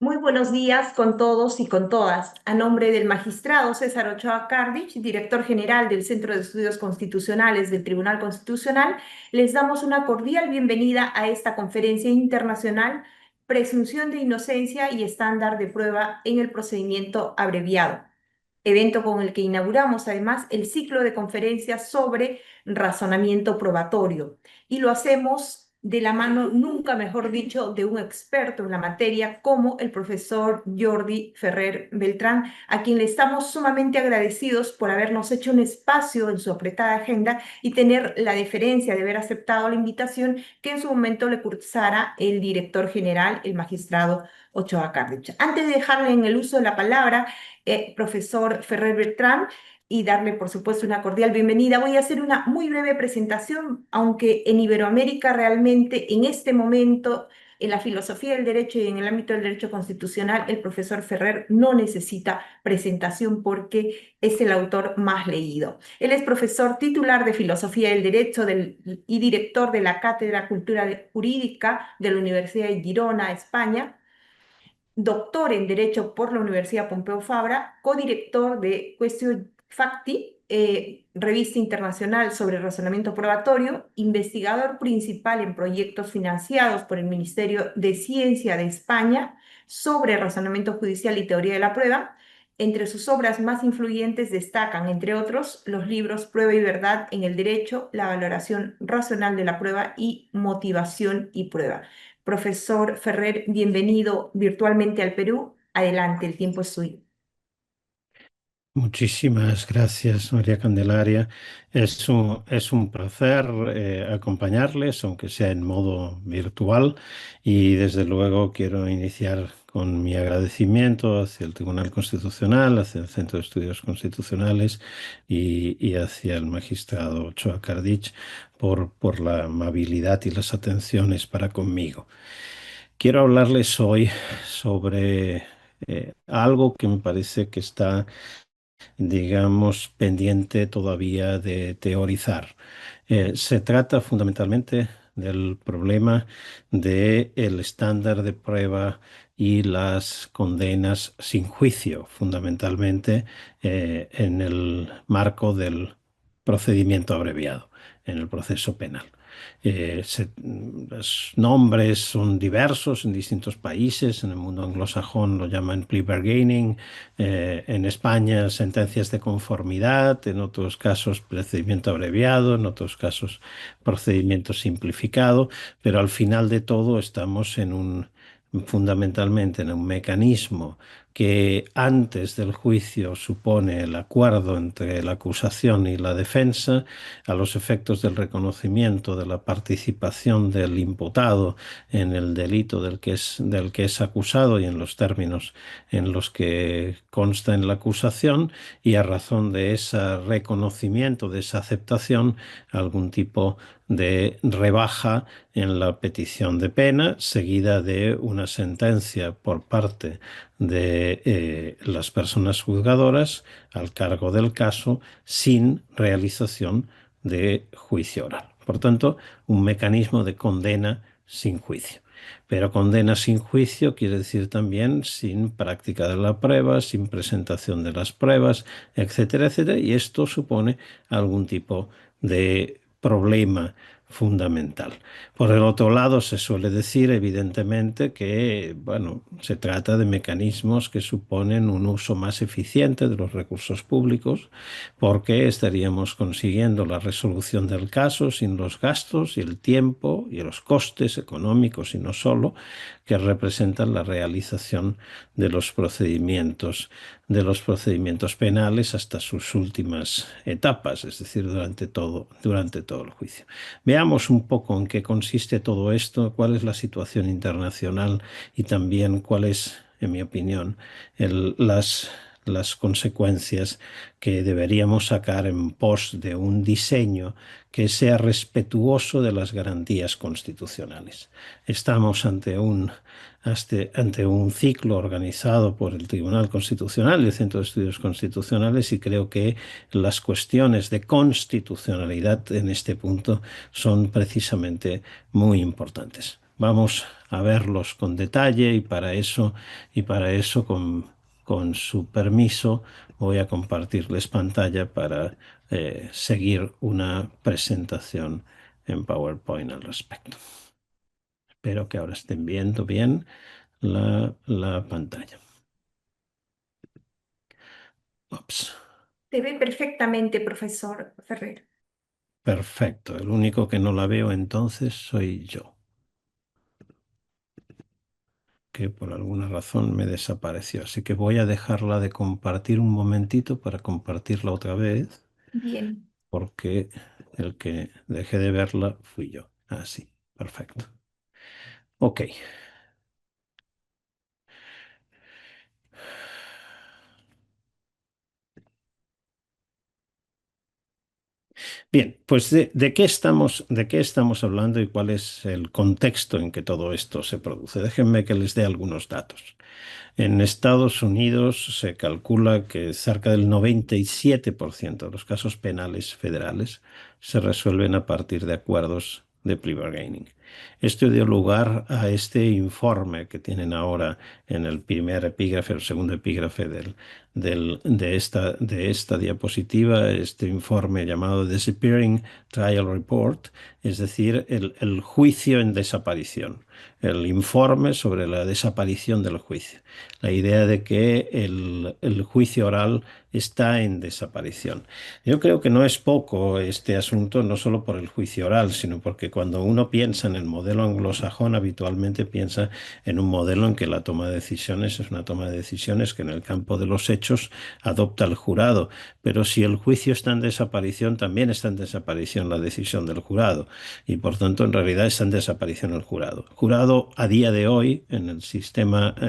Muy buenos días con todos y con todas. A nombre del magistrado César Ochoa Cardich, director general del Centro de Estudios Constitucionales del Tribunal Constitucional, les damos una cordial bienvenida a esta conferencia internacional Presunción de Inocencia y Estándar de Prueba en el Procedimiento Abreviado, evento con el que inauguramos además el ciclo de conferencias sobre razonamiento probatorio. Y lo hacemos de la mano, nunca mejor dicho, de un experto en la materia como el profesor Jordi Ferrer Beltrán, a quien le estamos sumamente agradecidos por habernos hecho un espacio en su apretada agenda y tener la deferencia de haber aceptado la invitación que en su momento le cursara el director general, el magistrado Ochoa Cardich. Antes de dejarle en el uso de la palabra, profesor Ferrer Beltrán, y darle, por supuesto, una cordial bienvenida. Voy a hacer una muy breve presentación, aunque en Iberoamérica realmente, en este momento, en la filosofía del derecho y en el ámbito del derecho constitucional, el profesor Ferrer no necesita presentación porque es el autor más leído. Él es profesor titular de Filosofía del Derecho y director de la Cátedra Cultura Jurídica de la Universidad de Girona, España, doctor en Derecho por la Universidad Pompeu Fabra, codirector de Quaestio Facti, revista internacional sobre razonamiento probatorio, investigador principal en proyectos financiados por el Ministerio de Ciencia de España sobre razonamiento judicial y teoría de la prueba. Entre sus obras más influyentes destacan, entre otros, los libros Prueba y Verdad en el Derecho, La valoración racional de la prueba y Motivación y Prueba. Profesor Ferrer, bienvenido virtualmente al Perú. Adelante, el tiempo es suyo. Muchísimas gracias, María Candelaria. Es un placer acompañarles, aunque sea en modo virtual, y desde luego quiero iniciar con mi agradecimiento hacia el Tribunal Constitucional, hacia el Centro de Estudios Constitucionales y hacia el magistrado Ochoa Cardich por la amabilidad y las atenciones para conmigo. Quiero hablarles hoy sobre algo que me parece que está, digamos, pendiente todavía de teorizar. Se trata fundamentalmente del problema del estándar de prueba y las condenas sin juicio, fundamentalmente en el marco del procedimiento abreviado, en el proceso penal. Los nombres son diversos en distintos países. En el mundo anglosajón lo llaman plea bargaining, en España sentencias de conformidad, en otros casos procedimiento abreviado, en otros casos procedimiento simplificado, pero al final de todo estamos fundamentalmente en un mecanismo que antes del juicio supone el acuerdo entre la acusación y la defensa, a los efectos del reconocimiento de la participación del imputado en el delito del que es acusado y en los términos en los que consta en la acusación, y a razón de ese reconocimiento, de esa aceptación, algún tipo de rebaja en la petición de pena, seguida de una sentencia por parte de las personas juzgadoras al cargo del caso sin realización de juicio oral. Por tanto, un mecanismo de condena sin juicio. Pero condena sin juicio quiere decir también sin práctica de la prueba, sin presentación de las pruebas, etcétera, etcétera. Y esto supone algún tipo de problema fundamental. Por el otro lado, se suele decir, evidentemente, que, bueno, se trata de mecanismos que suponen un uso más eficiente de los recursos públicos, porque estaríamos consiguiendo la resolución del caso sin los gastos y el tiempo y los costes económicos, y no solo, que representan la realización de los procedimientos penales hasta sus últimas etapas, es decir, durante todo el juicio. Veamos un poco en qué consiste todo esto, cuál es la situación internacional y también cuál es, en mi opinión, las consecuencias que deberíamos sacar en pos de un diseño que sea respetuoso de las garantías constitucionales. Estamos ante un ciclo organizado por el Tribunal Constitucional y el Centro de Estudios Constitucionales, y creo que las cuestiones de constitucionalidad en este punto son precisamente muy importantes. vamos a verlos con detalle y para eso con su permiso voy a compartirles pantalla para seguir una presentación en PowerPoint al respecto. Espero que ahora estén viendo bien la pantalla. Ups. Se ve perfectamente, profesor Ferrer. Perfecto. El único que no la veo entonces soy yo, que por alguna razón me desapareció. Así que voy a dejarla de compartir un momentito para compartirla otra vez, Bien. porque el que dejé de verla fui yo. Así, perfecto. Ok. Bien, pues ¿de qué estamos hablando y cuál es el contexto en que todo esto se produce? Déjenme que les dé algunos datos. En Estados Unidos se calcula que cerca del 97% de los casos penales federales se resuelven a partir de acuerdos de plea bargaining. Esto dio lugar a este informe que tienen ahora en el primer epígrafe, el segundo epígrafe de esta diapositiva, este informe llamado Disappearing Trial Report, es decir, el juicio en desaparición, el informe sobre la desaparición del juicio. La idea de que el juicio oral está en desaparición. Yo creo que no es poco este asunto, no solo por el juicio oral, sino porque cuando uno piensa en el modelo anglosajón, habitualmente piensa en un modelo en que la toma de decisiones es una toma de decisiones que en el campo de los hechos adopta el jurado. Pero si el juicio está en desaparición, también está en desaparición la decisión del jurado. Y por tanto, en realidad está en desaparición el jurado. El jurado a día de hoy, en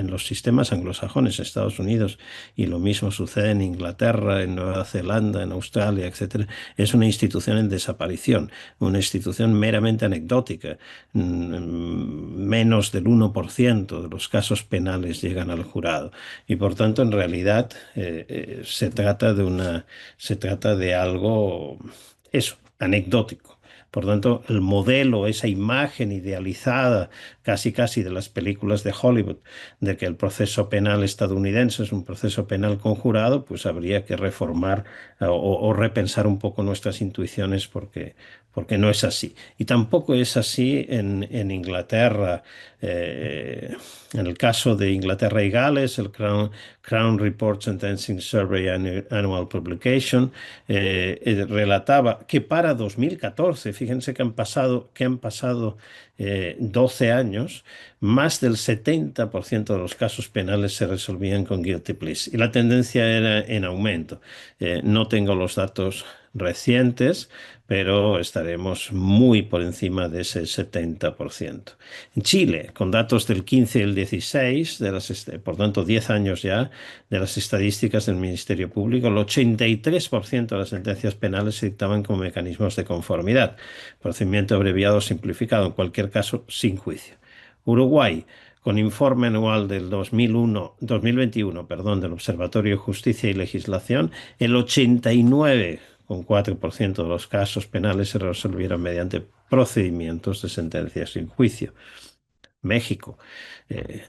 los sistemas anglosajones, Estados Unidos, y lo mismo sucede en Inglaterra, en Nueva Zelanda, en Australia, etcétera, es una institución en desaparición, una institución meramente anecdótica. Menos del 1% de los casos penales llegan al jurado. Y por tanto, en realidad, se trata de algo, eso, anecdótico. Por tanto, el modelo, esa imagen idealizada casi casi de las películas de Hollywood, de que el proceso penal estadounidense es un proceso penal conjurado, pues habría que reformar o repensar un poco nuestras intuiciones porque no es así. Y tampoco es así en Inglaterra. Eh, en el caso de Inglaterra y Gales, el Crown Report Sentencing Survey Annual Publication relataba que para 2014, fíjense que han pasado 12 años, más del 70% de los casos penales se resolvían con guilty pleas y la tendencia era en aumento. No tengo los datos recientes, pero estaremos muy por encima de ese 70%. En Chile, con datos del 15 y el 16, por tanto 10 años ya, de las estadísticas del Ministerio Público, el 83% de las sentencias penales se dictaban con mecanismos de conformidad, procedimiento abreviado o simplificado, en cualquier caso sin juicio. Uruguay, con informe anual del 2021, perdón, del Observatorio de Justicia y Legislación, el 89,4% de los casos penales se resolvieron mediante procedimientos de sentencia sin juicio. México.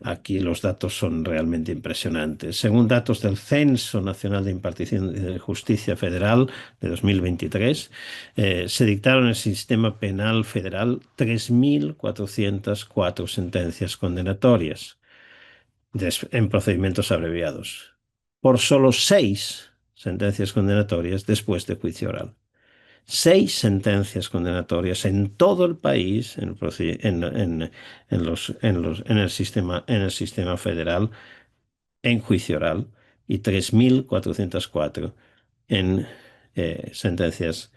Aquí los datos son realmente impresionantes. Según datos del Censo Nacional de Impartición de Justicia Federal de 2023, se dictaron en el sistema penal federal 3.404 sentencias condenatorias en procedimientos abreviados, por solo 6 sentencias condenatorias después de juicio oral. 6 sentencias condenatorias en todo el país en el sistema federal en juicio oral y 3.404 en sentencias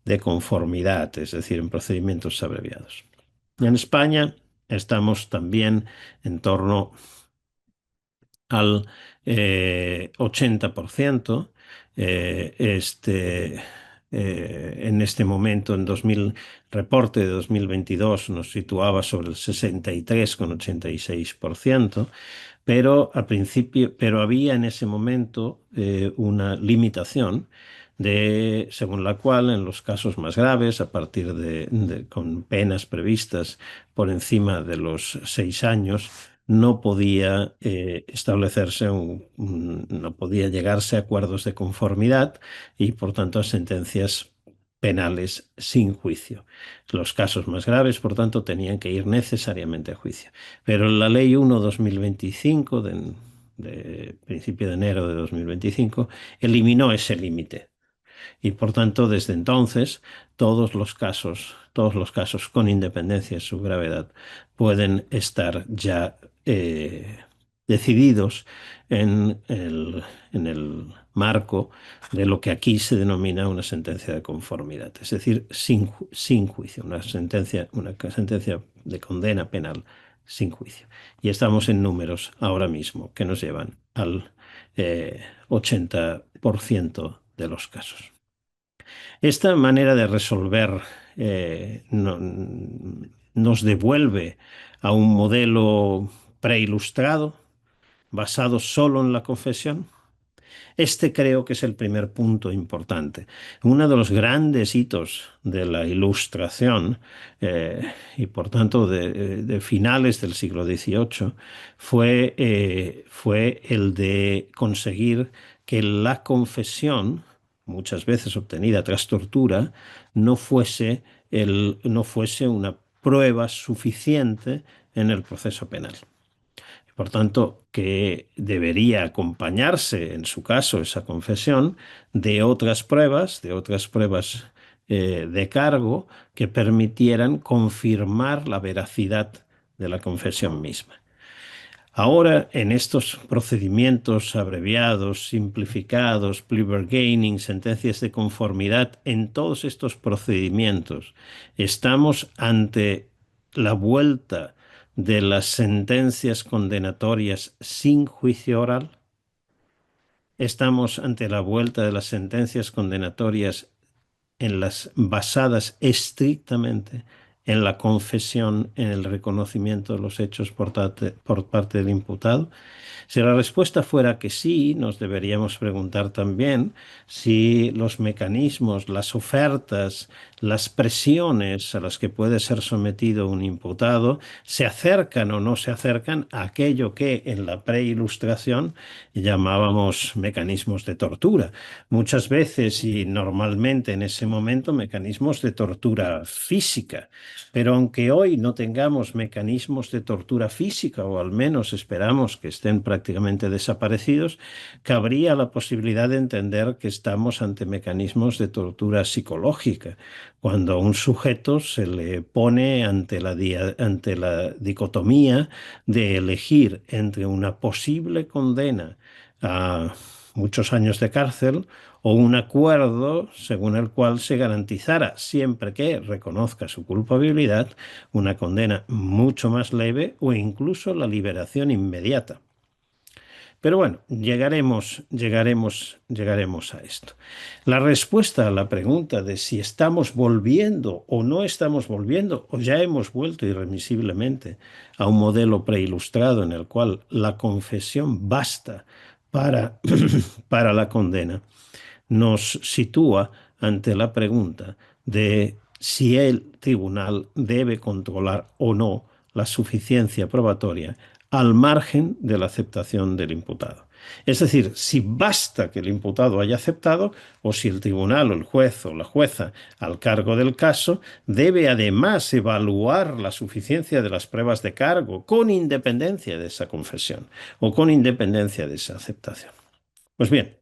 de conformidad, es decir, en procedimientos abreviados. En España estamos también en torno al 80%. En este momento, reporte de 2022 nos situaba sobre el 63,86%, pero había en ese momento una limitación según la cual en los casos más graves, a partir con penas previstas por encima de los 6 años, no podía establecerse no podía llegarse a acuerdos de conformidad y, por tanto, a sentencias penales sin juicio. Los casos más graves, por tanto, tenían que ir necesariamente a juicio. Pero la Ley 1/2025, de principio de enero de 2025, eliminó ese límite. Y por tanto, desde entonces, todos los casos con independencia de su gravedad, pueden estar ya decididos en el marco de lo que aquí se denomina una sentencia de conformidad, es decir, sin juicio, una sentencia de condena penal sin juicio. Y estamos en números ahora mismo que nos llevan al 80% de los casos. Esta manera de resolver nos devuelve a un modelo preilustrado basado solo en la confesión. Este creo que es el primer punto importante. Uno de los grandes hitos de la Ilustración y por tanto de finales del siglo XVIII fue el de conseguir que la confesión, muchas veces obtenida tras tortura, no fuese una prueba suficiente en el proceso penal. Por tanto, que debería acompañarse, en su caso, esa confesión, de otras pruebas de cargo que permitieran confirmar la veracidad de la confesión misma. Ahora, en estos procedimientos abreviados, simplificados, plea bargaining, sentencias de conformidad, en todos estos procedimientos estamos ante la vuelta de las sentencias condenatorias sin juicio oral. Estamos ante la vuelta de las sentencias condenatorias basadas estrictamente en la confesión, en el reconocimiento de los hechos por parte del imputado. Si la respuesta fuera que sí, nos deberíamos preguntar también si los mecanismos, las ofertas, las presiones a las que puede ser sometido un imputado se acercan o no se acercan a aquello que en la preilustración llamábamos mecanismos de tortura. Muchas veces y normalmente en ese momento mecanismos de tortura física. Pero aunque hoy no tengamos mecanismos de tortura física, o al menos esperamos que estén prácticamente desaparecidos, cabría la posibilidad de entender que estamos ante mecanismos de tortura psicológica, cuando a un sujeto se le pone ante la dicotomía de elegir entre una posible condena a muchos años de cárcel o un acuerdo según el cual se garantizara, siempre que reconozca su culpabilidad, una condena mucho más leve o incluso la liberación inmediata. Pero bueno, llegaremos a esto. La respuesta a la pregunta de si estamos volviendo o no estamos volviendo, o ya hemos vuelto irremisiblemente a un modelo preilustrado en el cual la confesión basta para, para la condena, nos sitúa ante la pregunta de si el tribunal debe controlar o no la suficiencia probatoria al margen de la aceptación del imputado. Es decir, si basta que el imputado haya aceptado o si el tribunal o el juez o la jueza al cargo del caso debe además evaluar la suficiencia de las pruebas de cargo con independencia de esa confesión o con independencia de esa aceptación. Pues bien,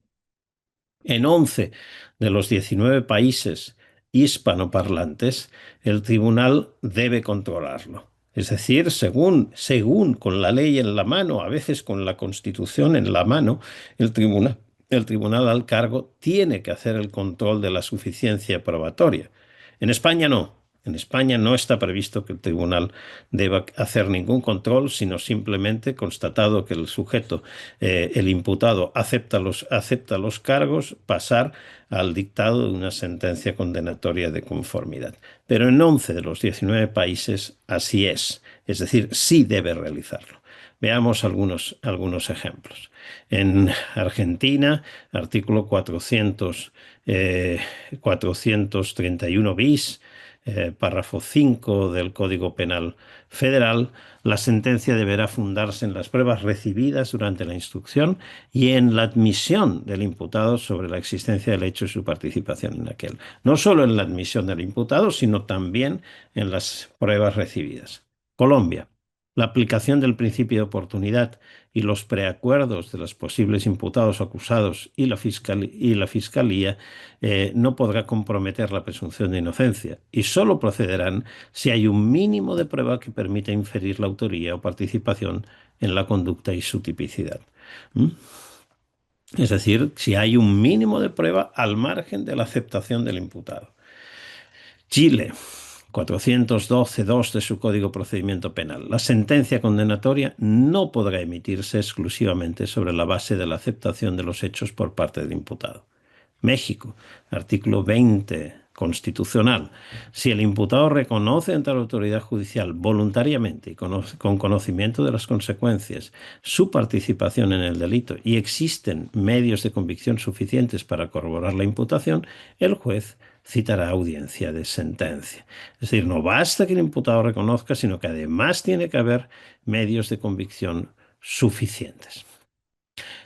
en 11 de los 19 países hispanoparlantes, el tribunal debe controlarlo. Es decir, según con la ley en la mano, a veces con la Constitución en la mano, el tribunal al cargo tiene que hacer el control de la suficiencia probatoria. En España no. En España no está previsto que el tribunal deba hacer ningún control, sino simplemente constatado que el sujeto, el imputado, acepta los cargos, pasar al dictado de una sentencia condenatoria de conformidad. Pero en 11 de los 19 países así es decir, sí debe realizarlo. Veamos algunos ejemplos. En Argentina, artículo 431 bis, párrafo 5 del Código Penal Federal, la sentencia deberá fundarse en las pruebas recibidas durante la instrucción y en la admisión del imputado sobre la existencia del hecho y su participación en aquel. No solo en la admisión del imputado, sino también en las pruebas recibidas. Colombia. La aplicación del principio de oportunidad y los preacuerdos de los posibles imputados o acusados y la Fiscalía no podrá comprometer la presunción de inocencia y solo procederán si hay un mínimo de prueba que permita inferir la autoría o participación en la conducta y su tipicidad. ¿Mm? Es decir, si hay un mínimo de prueba al margen de la aceptación del imputado. Chile. 412.2 de su Código Procedimiento Penal. La sentencia condenatoria no podrá emitirse exclusivamente sobre la base de la aceptación de los hechos por parte del imputado. México, artículo 20 constitucional. Si el imputado reconoce ante la autoridad judicial voluntariamente y con conocimiento de las consecuencias su participación en el delito y existen medios de convicción suficientes para corroborar la imputación, el juez citará audiencia de sentencia. Es decir, no basta que el imputado reconozca, sino que además tiene que haber medios de convicción suficientes.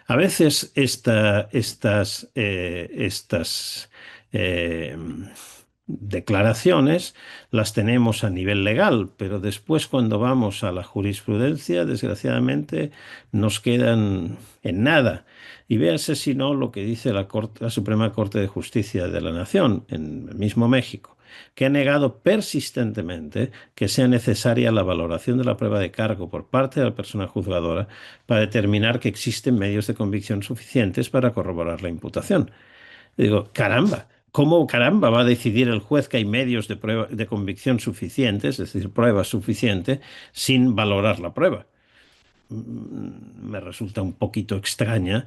A veces estas eh, declaraciones las tenemos a nivel legal, pero después cuando vamos a la jurisprudencia, desgraciadamente, nos quedan en nada. Y véase si no lo que dice la Suprema Corte de Justicia de la Nación, en el mismo México, que ha negado persistentemente que sea necesaria la valoración de la prueba de cargo por parte de la persona juzgadora para determinar que existen medios de convicción suficientes para corroborar la imputación. Y digo, caramba, ¿cómo caramba va a decidir el juez que hay medios de convicción suficientes, es decir, prueba suficiente, sin valorar la prueba? Me resulta un poquito extraña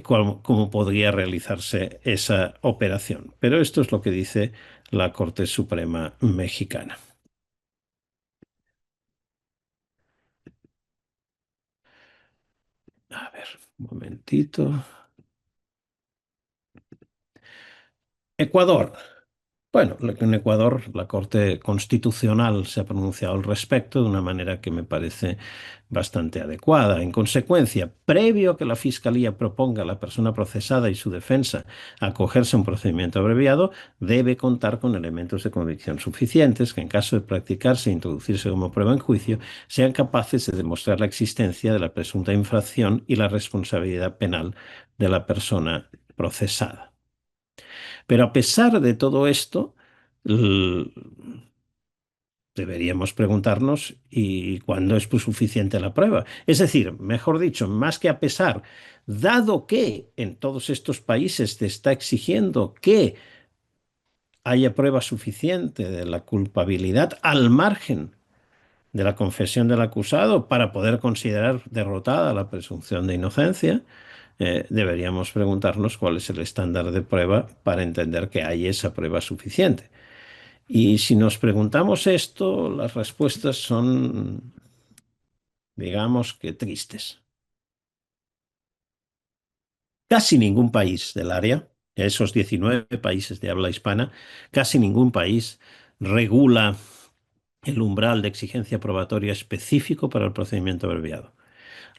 cómo podría realizarse esa operación. Pero esto es lo que dice la Corte Suprema mexicana. A ver, un momentito. Ecuador. Bueno, en Ecuador la Corte Constitucional se ha pronunciado al respecto de una manera que me parece bastante adecuada. En consecuencia, previo a que la Fiscalía proponga a la persona procesada y su defensa acogerse a un procedimiento abreviado, debe contar con elementos de convicción suficientes que, en caso de practicarse e introducirse como prueba en juicio, sean capaces de demostrar la existencia de la presunta infracción y la responsabilidad penal de la persona procesada. Pero a pesar de todo esto, deberíamos preguntarnos ¿y cuándo es suficiente la prueba? Es decir, mejor dicho, más que a pesar, dado que en todos estos países se está exigiendo que haya prueba suficiente de la culpabilidad al margen de la confesión del acusado para poder considerar derrotada la presunción de inocencia, deberíamos preguntarnos cuál es el estándar de prueba para entender que hay esa prueba suficiente. Y si nos preguntamos esto, las respuestas son, digamos que tristes. Casi ningún país del área, esos 19 países de habla hispana, casi ningún país regula el umbral de exigencia probatoria específico para el procedimiento abreviado.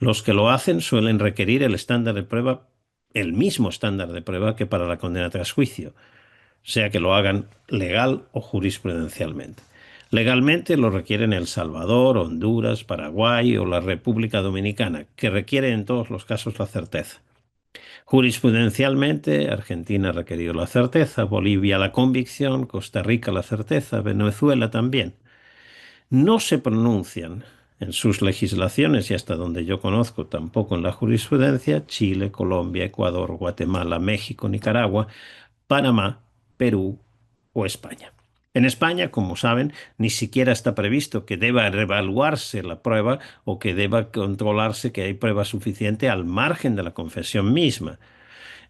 Los que lo hacen suelen requerir el estándar de prueba, el mismo estándar de prueba que para la condena tras juicio, sea que lo hagan legal o jurisprudencialmente. Legalmente lo requieren El Salvador, Honduras, Paraguay o la República Dominicana, que requieren en todos los casos la certeza. Jurisprudencialmente, Argentina ha requerido la certeza, Bolivia la convicción, Costa Rica la certeza, Venezuela también. No se pronuncian en sus legislaciones y hasta donde yo conozco tampoco en la jurisprudencia Chile, Colombia, Ecuador, Guatemala, México, Nicaragua, Panamá, Perú o España. En España, como saben, ni siquiera está previsto que deba reevaluarse la prueba o que deba controlarse que hay prueba suficiente al margen de la confesión misma.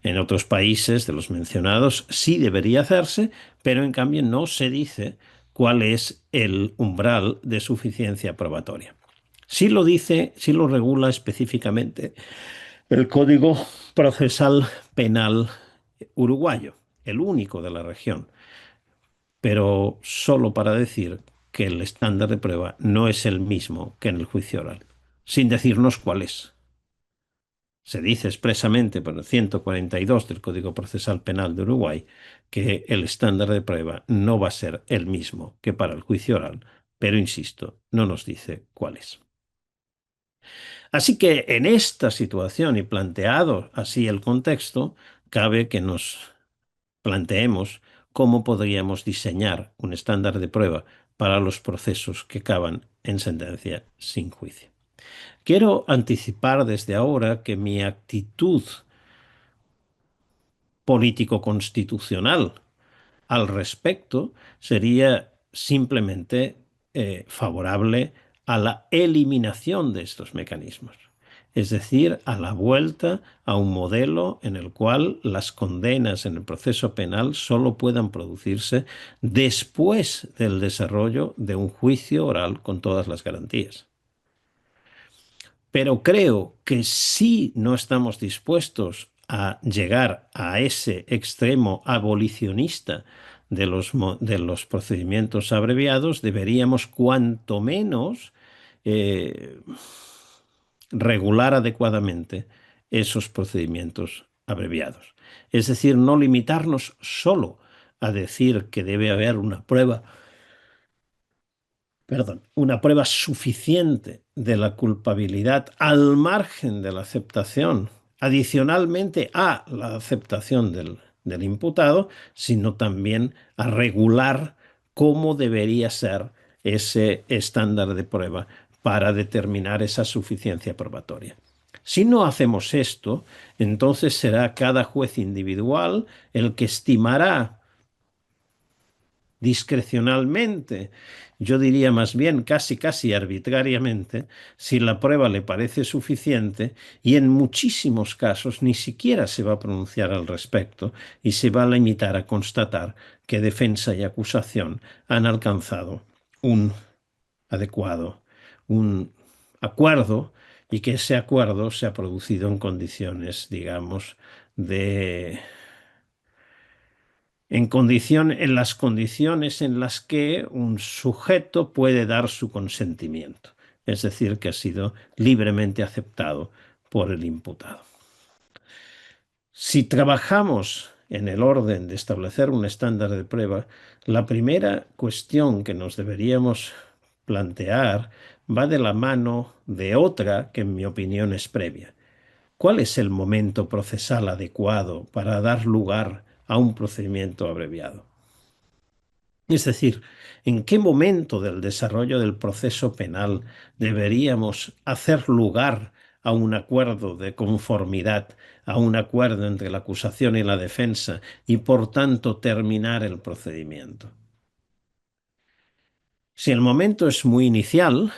En otros países de los mencionados sí debería hacerse, pero en cambio no se dice cuál es el umbral de suficiencia probatoria. Sí lo dice, sí lo regula específicamente el Código Procesal Penal uruguayo, el único de la región, pero solo para decir que el estándar de prueba no es el mismo que en el juicio oral, sin decirnos cuál es. Se dice expresamente por el 142 del Código Procesal Penal de Uruguay que el estándar de prueba no va a ser el mismo que para el juicio oral, pero insisto, no nos dice cuál es. Así que en esta situación y planteado así el contexto, cabe que nos planteemos cómo podríamos diseñar un estándar de prueba para los procesos que acaban en sentencia sin juicio. Quiero anticipar desde ahora que mi actitud político-constitucional al respecto sería simplemente favorable a la eliminación de estos mecanismos, es decir, a la vuelta a un modelo en el cual las condenas en el proceso penal solo puedan producirse después del desarrollo de un juicio oral con todas las garantías. Pero creo que si no estamos dispuestos a llegar a ese extremo abolicionista de los procedimientos abreviados, deberíamos cuanto menos eh, regular adecuadamente esos procedimientos abreviados. Es decir, no limitarnos solo a decir que debe haber una prueba, perdón, una prueba suficiente de la culpabilidad al margen de la aceptación, adicionalmente a la aceptación del imputado, sino también a regular cómo debería ser ese estándar de prueba para determinar esa suficiencia probatoria. Si no hacemos esto, entonces será cada juez individual el que estimará discrecionalmente, yo diría más bien casi arbitrariamente, si la prueba le parece suficiente, y en muchísimos casos ni siquiera se va a pronunciar al respecto y se va a limitar a constatar que defensa y acusación han alcanzado un adecuado, un acuerdo, y que ese acuerdo se ha producido en condiciones, digamos, de en las condiciones en las que un sujeto puede dar su consentimiento, es decir, que ha sido libremente aceptado por el imputado. Si trabajamos en el orden de establecer un estándar de prueba, la primera cuestión que nos deberíamos plantear va de la mano de otra que en mi opinión es previa. ¿Cuál es el momento procesal adecuado para dar lugar a un procedimiento abreviado? Es decir, ¿en qué momento del desarrollo del proceso penal deberíamos hacer lugar a un acuerdo de conformidad, a un acuerdo entre la acusación y la defensa y por tanto terminar el procedimiento? Si el momento es muy inicial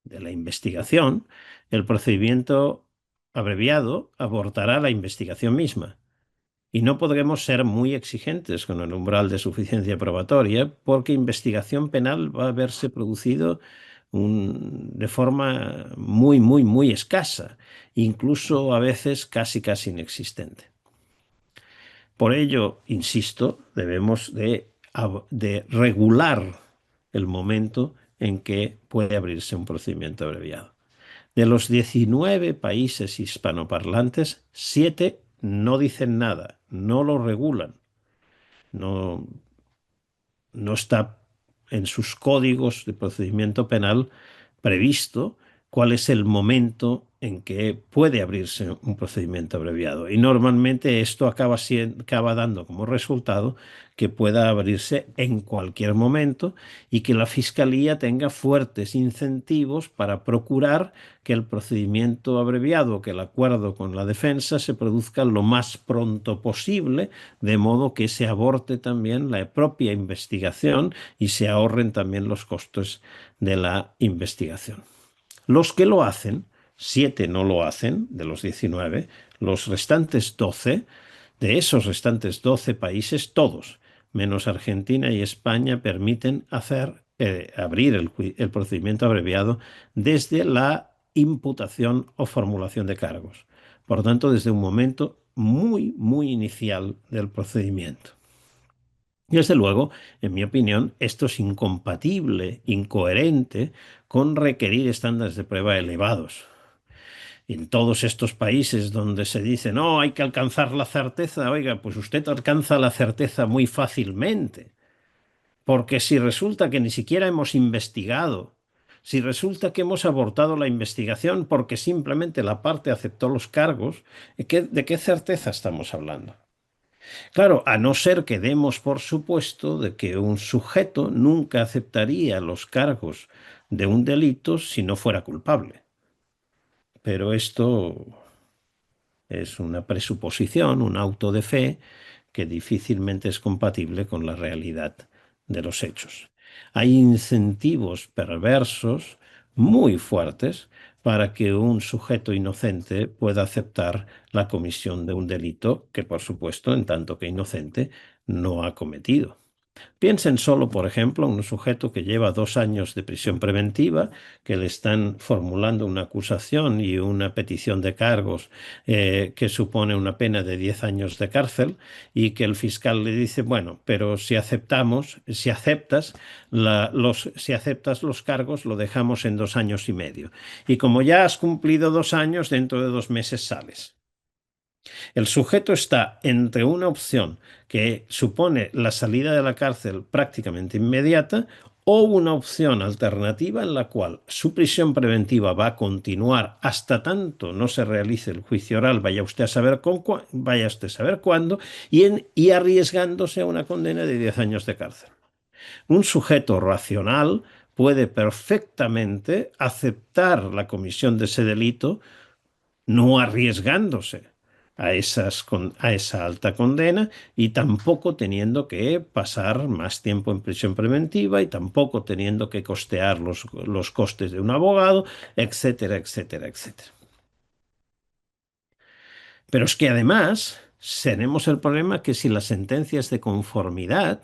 de la investigación, el procedimiento abreviado abortará la investigación misma. Y no podremos ser muy exigentes con el umbral de suficiencia probatoria porque investigación penal va a haberse producido de forma muy escasa, incluso a veces casi inexistente. Por ello, insisto, debemos de regular el momento en que puede abrirse un procedimiento abreviado. De los 19 países hispanoparlantes, 7 no dicen nada, no lo regulan, no, no está en sus códigos de procedimiento penal previsto cuál es el momento en que puede abrirse un procedimiento abreviado. Y normalmente esto acaba dando como resultado que pueda abrirse en cualquier momento y que la Fiscalía tenga fuertes incentivos para procurar que el procedimiento abreviado, que el acuerdo con la defensa se produzca lo más pronto posible, de modo que se aborte también la propia investigación y se ahorren también los costos de la investigación. Los que lo hacen, 7 no lo hacen de los 19, los restantes 12, de esos restantes 12 países, todos, menos Argentina y España, permiten hacer abrir el procedimiento abreviado desde la imputación o formulación de cargos. Por tanto, desde un momento muy, muy inicial del procedimiento. Y desde luego, en mi opinión, esto es incompatible, incoherente con requerir estándares de prueba elevados. En todos estos países donde se dice, no, hay que alcanzar la certeza, oiga, pues usted alcanza la certeza muy fácilmente. Porque si resulta que ni siquiera hemos investigado, si resulta que hemos abortado la investigación porque simplemente la parte aceptó los cargos, ¿de qué certeza estamos hablando? Claro, a no ser que demos por supuesto de que un sujeto nunca aceptaría los cargos de un delito si no fuera culpable. Pero esto es una presuposición, un auto de fe que difícilmente es compatible con la realidad de los hechos. Hay incentivos perversos muy fuertes para que un sujeto inocente pueda aceptar la comisión de un delito que, por supuesto, en tanto que inocente, no ha cometido. Piensen solo, por ejemplo, en un sujeto que lleva 2 años de prisión preventiva, que le están formulando una acusación y una petición de cargos que supone una pena de 10 años de cárcel y que el fiscal le dice, bueno, pero si aceptamos, si aceptas los cargos, lo dejamos en 2 años y medio. Y como ya has cumplido 2 años, dentro de 2 meses sales. El sujeto está entre una opción que supone la salida de la cárcel prácticamente inmediata o una opción alternativa en la cual su prisión preventiva va a continuar hasta tanto no se realice el juicio oral, vaya usted a saber cuándo, y arriesgándose a una condena de 10 años de cárcel. Un sujeto racional puede perfectamente aceptar la comisión de ese delito no arriesgándose a esa alta condena y tampoco teniendo que pasar más tiempo en prisión preventiva y tampoco teniendo que costear los costes de un abogado, etcétera, etcétera, etcétera. Pero es que además tenemos el problema que si la sentencia es de conformidad,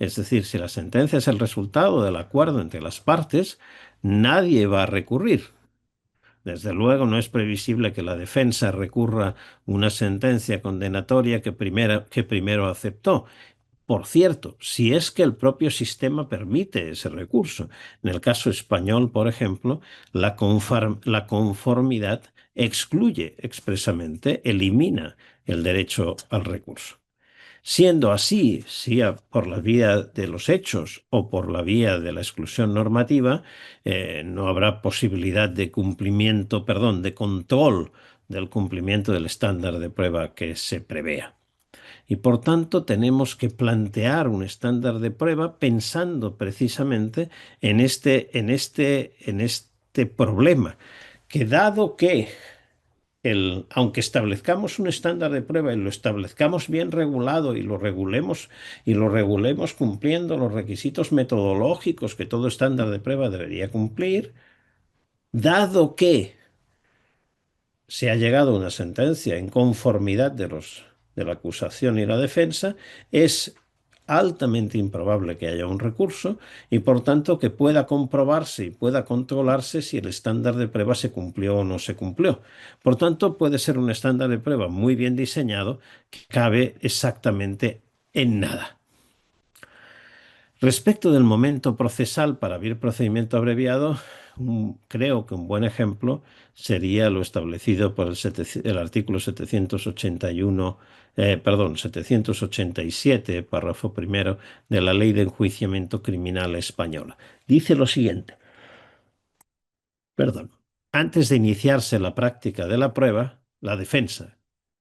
es decir, si la sentencia es el resultado del acuerdo entre las partes, nadie va a recurrir. Desde luego, no es previsible que la defensa recurra una sentencia condenatoria que primero aceptó. Por cierto, si es que el propio sistema permite ese recurso. En el caso español, por ejemplo, la conformidad excluye expresamente, elimina el derecho al recurso. Siendo así, sea por la vía de los hechos o por la vía de la exclusión normativa, no habrá posibilidad de cumplimiento, perdón, de control del cumplimiento del estándar de prueba que se prevea. Y por tanto tenemos que plantear un estándar de prueba pensando precisamente en este problema, que dado que aunque establezcamos un estándar de prueba y lo establezcamos bien regulado y lo regulemos cumpliendo los requisitos metodológicos que todo estándar de prueba debería cumplir, dado que se ha llegado a una sentencia en conformidad de la acusación y la defensa, es altamente improbable que haya un recurso y por tanto que pueda comprobarse y pueda controlarse si el estándar de prueba se cumplió o no se cumplió. Por tanto, puede ser un estándar de prueba muy bien diseñado que cabe exactamente en nada. Respecto del momento procesal para abrir procedimiento abreviado, creo que un buen ejemplo sería lo establecido por el artículo 781, 787, párrafo primero de la Ley de Enjuiciamiento Criminal Española. Dice lo siguiente, perdón, antes de iniciarse la práctica de la prueba, la defensa,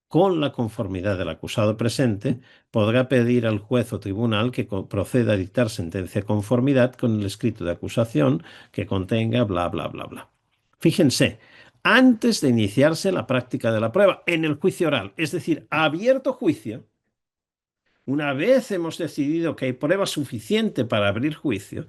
con la conformidad del acusado presente, podrá pedir al juez o tribunal que proceda a dictar sentencia de conformidad con el escrito de acusación que contenga bla, bla, bla, bla. Fíjense, antes de iniciarse la práctica de la prueba, en el juicio oral, es decir, abierto juicio, una vez hemos decidido que hay prueba suficiente para abrir juicio,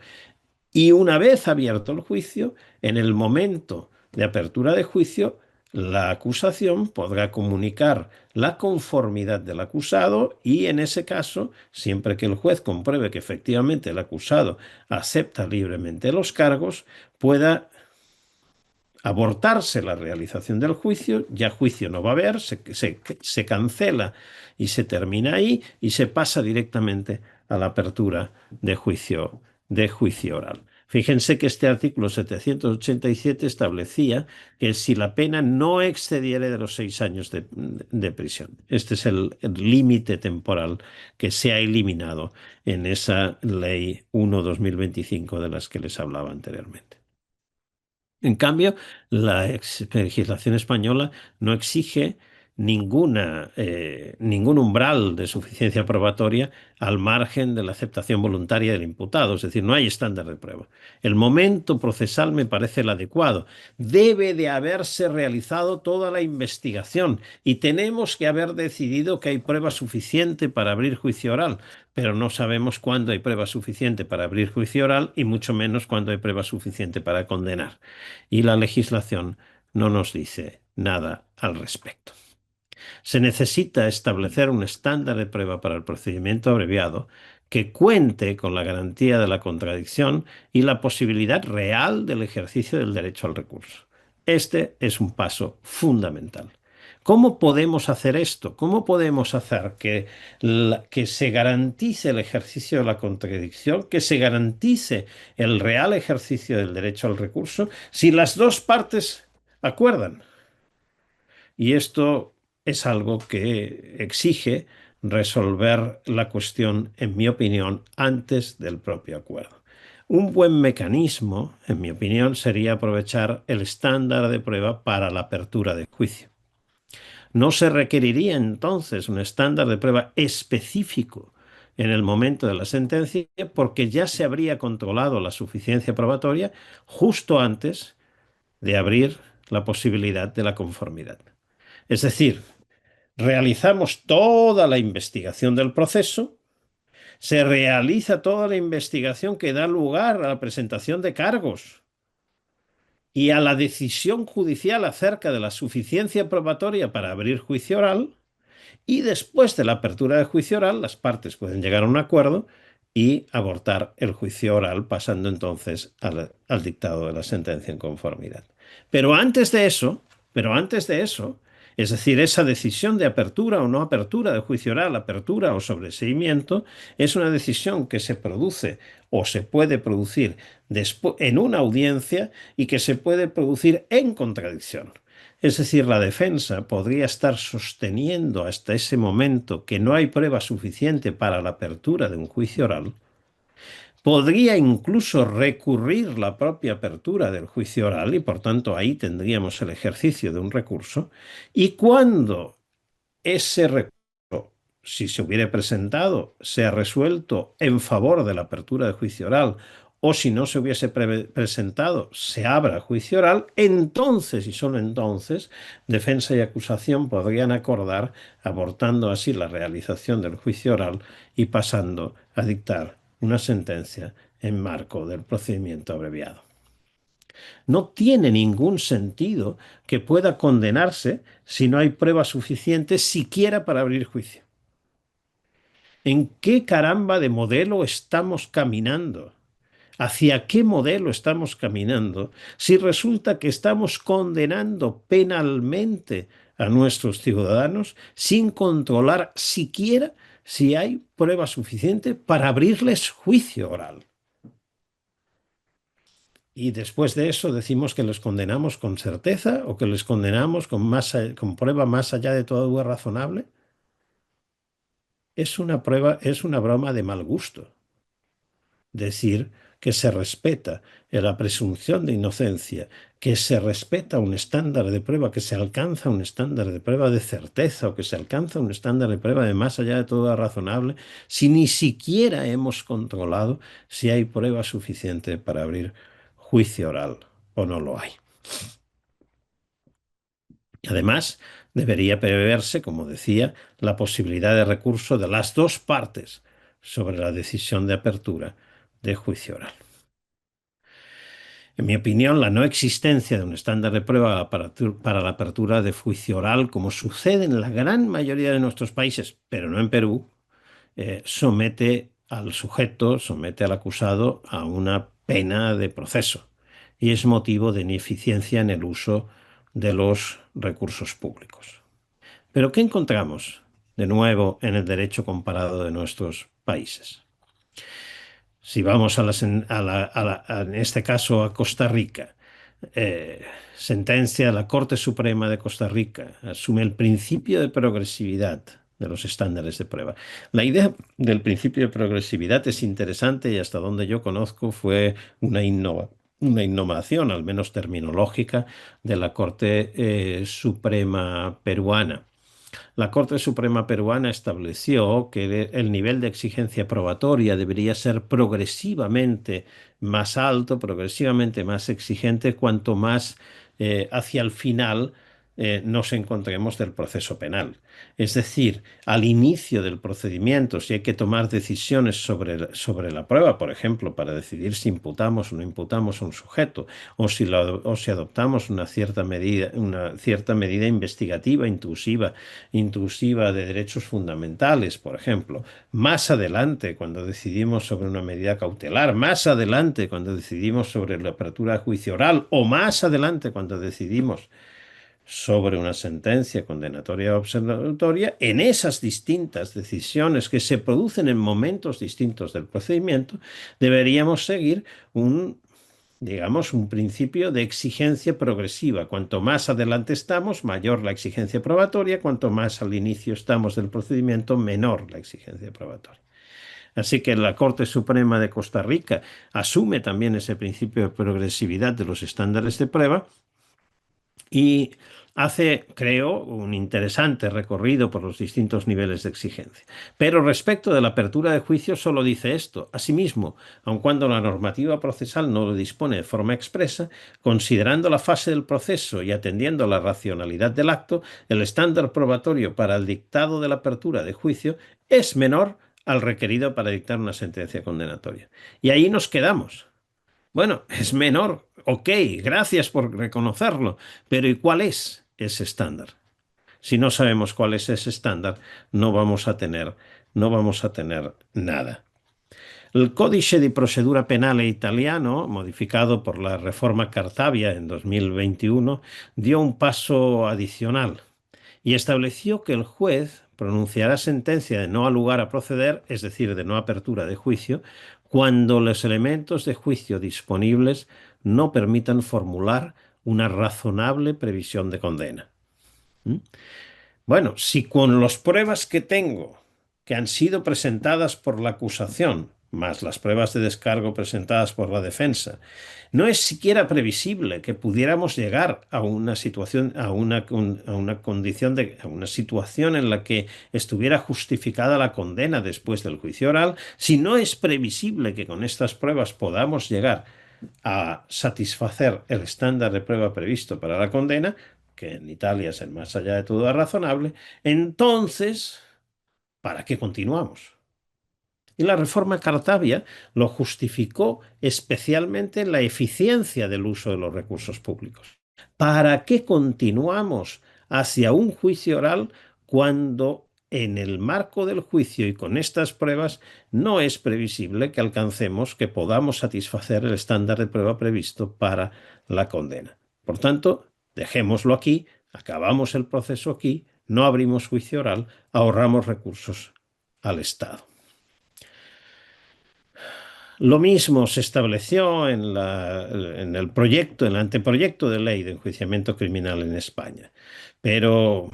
y una vez abierto el juicio, en el momento de apertura de juicio, la acusación podrá comunicar la conformidad del acusado y en ese caso, siempre que el juez compruebe que efectivamente el acusado acepta libremente los cargos, pueda abortarse la realización del juicio, ya juicio no va a haber, se cancela y se termina ahí y se pasa directamente a la apertura de juicio oral. Fíjense que este artículo 787 establecía que si la pena no excediera de los 6 años de prisión. Este es el límite temporal que se ha eliminado en esa ley 1/2025 de las que les hablaba anteriormente. En cambio, la legislación española no exige ningún umbral de suficiencia probatoria al margen de la aceptación voluntaria del imputado, es decir, no hay estándar de prueba. El momento procesal me parece el adecuado. Debe de haberse realizado toda la investigación y tenemos que haber decidido que hay prueba suficiente para abrir juicio oral, pero no sabemos cuándo hay prueba suficiente para abrir juicio oral y mucho menos cuándo hay prueba suficiente para condenar. Y la legislación no nos dice nada al respecto. Se necesita establecer un estándar de prueba para el procedimiento abreviado que cuente con la garantía de la contradicción y la posibilidad real del ejercicio del derecho al recurso. Este es un paso fundamental. ¿Cómo podemos hacer esto? ¿Cómo podemos hacer que se garantice el ejercicio de la contradicción, que se garantice el real ejercicio del derecho al recurso si las dos partes acuerdan? Y esto es algo que exige resolver la cuestión, en mi opinión, antes del propio acuerdo. Un buen mecanismo, en mi opinión, sería aprovechar el estándar de prueba para la apertura de juicio. No se requeriría entonces un estándar de prueba específico en el momento de la sentencia porque ya se habría controlado la suficiencia probatoria justo antes de abrir la posibilidad de la conformidad. Es decir, realizamos toda la investigación del proceso, se realiza toda la investigación que da lugar a la presentación de cargos y a la decisión judicial acerca de la suficiencia probatoria para abrir juicio oral, y después de la apertura de juicio oral, las partes pueden llegar a un acuerdo y abortar el juicio oral, pasando entonces al dictado de la sentencia en conformidad. Pero antes de eso, es decir, esa decisión de apertura o no apertura de juicio oral, apertura o sobreseimiento, es una decisión que se produce o se puede producir en una audiencia y que se puede producir en contradicción. Es decir, la defensa podría estar sosteniendo hasta ese momento que no hay prueba suficiente para la apertura de un juicio oral. Podría incluso recurrir la propia apertura del juicio oral y por tanto ahí tendríamos el ejercicio de un recurso. Y cuando ese recurso, si se hubiera presentado, se ha resuelto en favor de la apertura de juicio oral, o si no se hubiese presentado, se abra juicio oral, entonces y solo entonces, defensa y acusación podrían acordar, abortando así la realización del juicio oral y pasando a dictar una sentencia en marco del procedimiento abreviado. No tiene ningún sentido que pueda condenarse si no hay pruebas suficientes siquiera para abrir juicio. ¿En qué caramba de modelo estamos caminando? ¿Hacia qué modelo estamos caminando si resulta que estamos condenando penalmente a nuestros ciudadanos sin controlar siquiera si hay prueba suficiente para abrirles juicio oral? Y después de eso decimos que los condenamos con certeza o que les condenamos con prueba más allá de toda duda razonable. Es una prueba, es una broma de mal gusto decir que se respeta la presunción de inocencia, que se respeta un estándar de prueba, que se alcanza un estándar de prueba de certeza o que se alcanza un estándar de prueba de más allá de todo razonable, si ni siquiera hemos controlado si hay prueba suficiente para abrir juicio oral o no lo hay. Y además, debería preverse, como decía, la posibilidad de recurso de las dos partes sobre la decisión de apertura de juicio oral. En mi opinión, la no existencia de un estándar de prueba para la apertura de juicio oral, como sucede en la gran mayoría de nuestros países, pero no en Perú, somete al sujeto, somete al acusado a una pena de proceso y es motivo de ineficiencia en el uso de los recursos públicos. Pero ¿qué encontramos de nuevo en el derecho comparado de nuestros países? Si vamos en este caso a Costa Rica, sentencia de la Corte Suprema de Costa Rica, asume el principio de progresividad de los estándares de prueba. La idea del principio de progresividad es interesante y hasta donde yo conozco fue una innovación, al menos terminológica, de la Corte Suprema peruana. La Corte Suprema peruana estableció que el nivel de exigencia probatoria debería ser progresivamente más alto, progresivamente más exigente, cuanto más hacia el final nos encontremos del proceso penal. Es decir, al inicio del procedimiento, si hay que tomar decisiones sobre la prueba, por ejemplo, para decidir si imputamos o no imputamos a un sujeto, o si adoptamos una cierta medida investigativa intrusiva de derechos fundamentales, por ejemplo. Más adelante, cuando decidimos sobre una medida cautelar, más adelante, cuando decidimos sobre la apertura de juicio oral, o más adelante, cuando decidimos sobre una sentencia condenatoria o absolutoria, en esas distintas decisiones que se producen en momentos distintos del procedimiento, deberíamos seguir un principio de exigencia progresiva. Cuanto más adelante estamos, mayor la exigencia probatoria; cuanto más al inicio estamos del procedimiento, menor la exigencia probatoria. Así que la Corte Suprema de Costa Rica asume también ese principio de progresividad de los estándares de prueba y hace, creo, un interesante recorrido por los distintos niveles de exigencia. Pero respecto de la apertura de juicio solo dice esto: asimismo, aun cuando la normativa procesal no lo dispone de forma expresa, considerando la fase del proceso y atendiendo a la racionalidad del acto, el estándar probatorio para el dictado de la apertura de juicio es menor al requerido para dictar una sentencia condenatoria. Y ahí nos quedamos. Bueno, es menor, ok, gracias por reconocerlo, pero ¿y cuál es ese estándar? Si no sabemos cuál es ese estándar, no vamos a tener nada. El Codice di Procedura Penale italiano, modificado por la reforma Cartabia en 2021, dio un paso adicional y estableció que el juez pronunciará sentencia de no lugar a proceder, es decir, de no apertura de juicio, cuando los elementos de juicio disponibles no permitan formular una razonable previsión de condena. ¿Mm? Bueno, si con las pruebas que tengo, que han sido presentadas por la acusación, más las pruebas de descargo presentadas por la defensa, no es siquiera previsible que pudiéramos llegar a una situación, a una condición a una situación en la que estuviera justificada la condena después del juicio oral, si no es previsible que con estas pruebas podamos llegar a satisfacer el estándar de prueba previsto para la condena, que en Italia es el más allá de todo razonable, entonces, ¿para qué continuamos? Y la reforma Cartabia lo justificó especialmente en la eficiencia del uso de los recursos públicos. ¿Para qué continuamos hacia un juicio oral cuando en el marco del juicio y con estas pruebas no es previsible que podamos satisfacer el estándar de prueba previsto para la condena? Por tanto, dejémoslo aquí, acabamos el proceso aquí, no abrimos juicio oral, ahorramos recursos al Estado. Lo mismo se estableció en el anteproyecto de ley de enjuiciamiento criminal en España. Pero,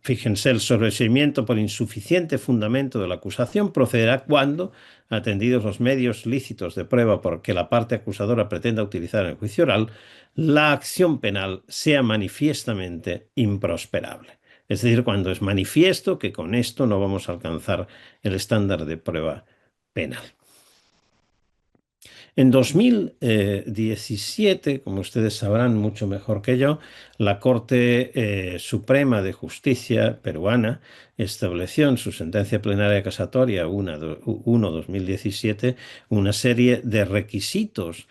fíjense, el sobreseimiento por insuficiente fundamento de la acusación procederá cuando, atendidos los medios lícitos de prueba por que la parte acusadora pretenda utilizar en el juicio oral, la acción penal sea manifiestamente improsperable. Es decir, cuando es manifiesto que con esto no vamos a alcanzar el estándar de prueba penal. En 2017, como ustedes sabrán mucho mejor que yo, la Corte Suprema de Justicia peruana estableció en su sentencia plenaria casatoria 1/2017 una serie de requisitos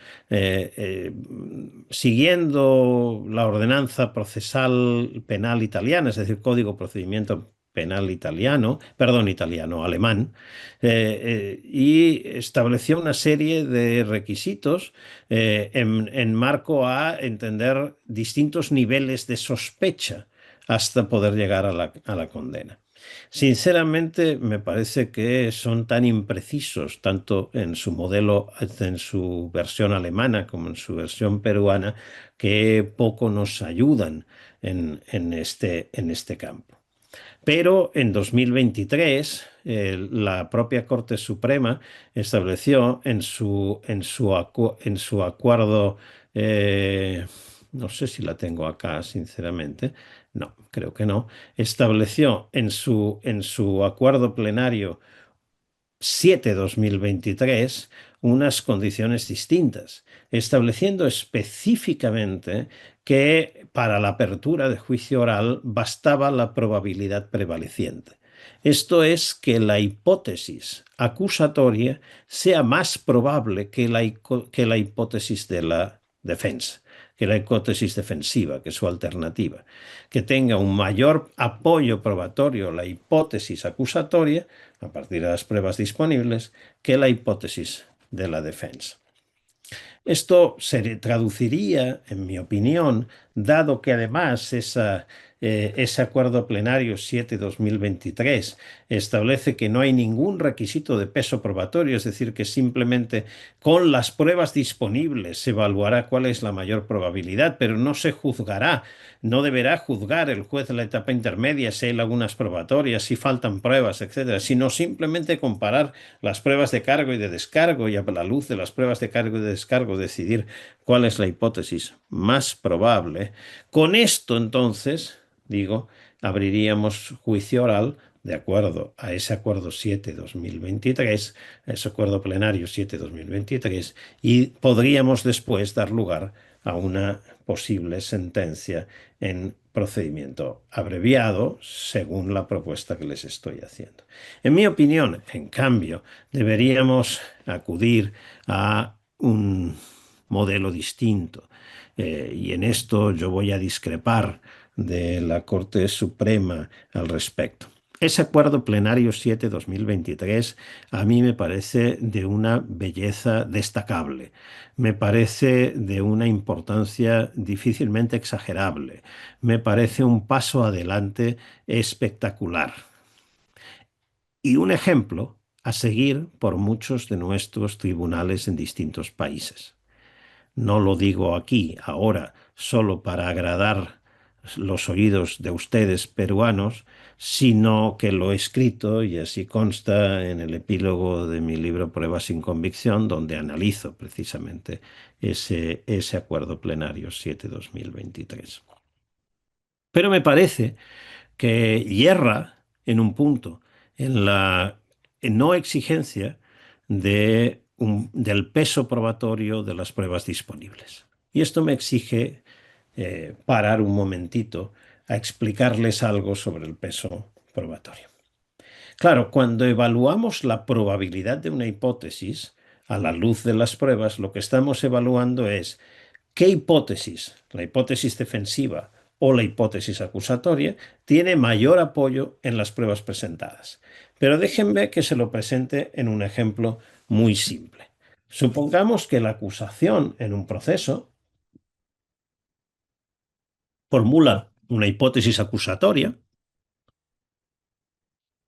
siguiendo la ordenanza procesal penal italiana, es decir, Código Procedimiento Penal italiano, perdón, italiano, alemán, y estableció una serie de requisitos en marco a entender distintos niveles de sospecha hasta poder llegar a la condena. Sinceramente, me parece que son tan imprecisos, tanto en su modelo, en su versión alemana como en su versión peruana, que poco nos ayudan en este campo. Pero en 2023, la propia Corte Suprema estableció en su acuerdo, no sé si la tengo acá, sinceramente, no, creo que no, estableció en su acuerdo plenario 7/2023 unas condiciones distintas, estableciendo específicamente que para la apertura de juicio oral bastaba la probabilidad prevaleciente. Esto es que la hipótesis acusatoria sea más probable que la hipótesis de la defensa, que la hipótesis defensiva, que es su alternativa, que tenga un mayor apoyo probatorio la hipótesis acusatoria a partir de las pruebas disponibles que la hipótesis de la defensa. Esto se traduciría, en mi opinión, dado que además ese acuerdo plenario 7/2023 establece que no hay ningún requisito de peso probatorio, es decir, que simplemente con las pruebas disponibles se evaluará cuál es la mayor probabilidad, pero no se juzgará, no deberá juzgar el juez de la etapa intermedia si hay lagunas probatorias, si faltan pruebas, etcétera, sino simplemente comparar las pruebas de cargo y de descargo y a la luz de las pruebas de cargo y de descargo decidir cuál es la hipótesis más probable. Con esto, entonces, digo, abriríamos juicio oral de acuerdo a ese acuerdo 7/2023, a ese acuerdo plenario 7/2023, y podríamos después dar lugar a una posible sentencia en procedimiento abreviado según la propuesta que les estoy haciendo. En mi opinión, en cambio, deberíamos acudir a un modelo distinto. Y en esto yo voy a discrepar de la Corte Suprema al respecto. Ese acuerdo plenario 7/2023 a mí me parece de una belleza destacable, me parece de una importancia difícilmente exagerable, me parece un paso adelante espectacular y un ejemplo a seguir por muchos de nuestros tribunales en distintos países. No lo digo aquí, ahora, solo para agradar los oídos de ustedes peruanos, sino que lo he escrito y así consta en el epílogo de mi libro Pruebas sin convicción, donde analizo precisamente ese acuerdo plenario 7/2023. Pero me parece que hierra en un punto, en la no exigencia del peso probatorio de las pruebas disponibles. Y esto me exige parar un momentito a explicarles algo sobre el peso probatorio. Claro, cuando evaluamos la probabilidad de una hipótesis a la luz de las pruebas, lo que estamos evaluando es qué hipótesis, la hipótesis defensiva o la hipótesis acusatoria, tiene mayor apoyo en las pruebas presentadas. Pero déjenme que se lo presente en un ejemplo muy simple. Supongamos que la acusación en un proceso formula una hipótesis acusatoria,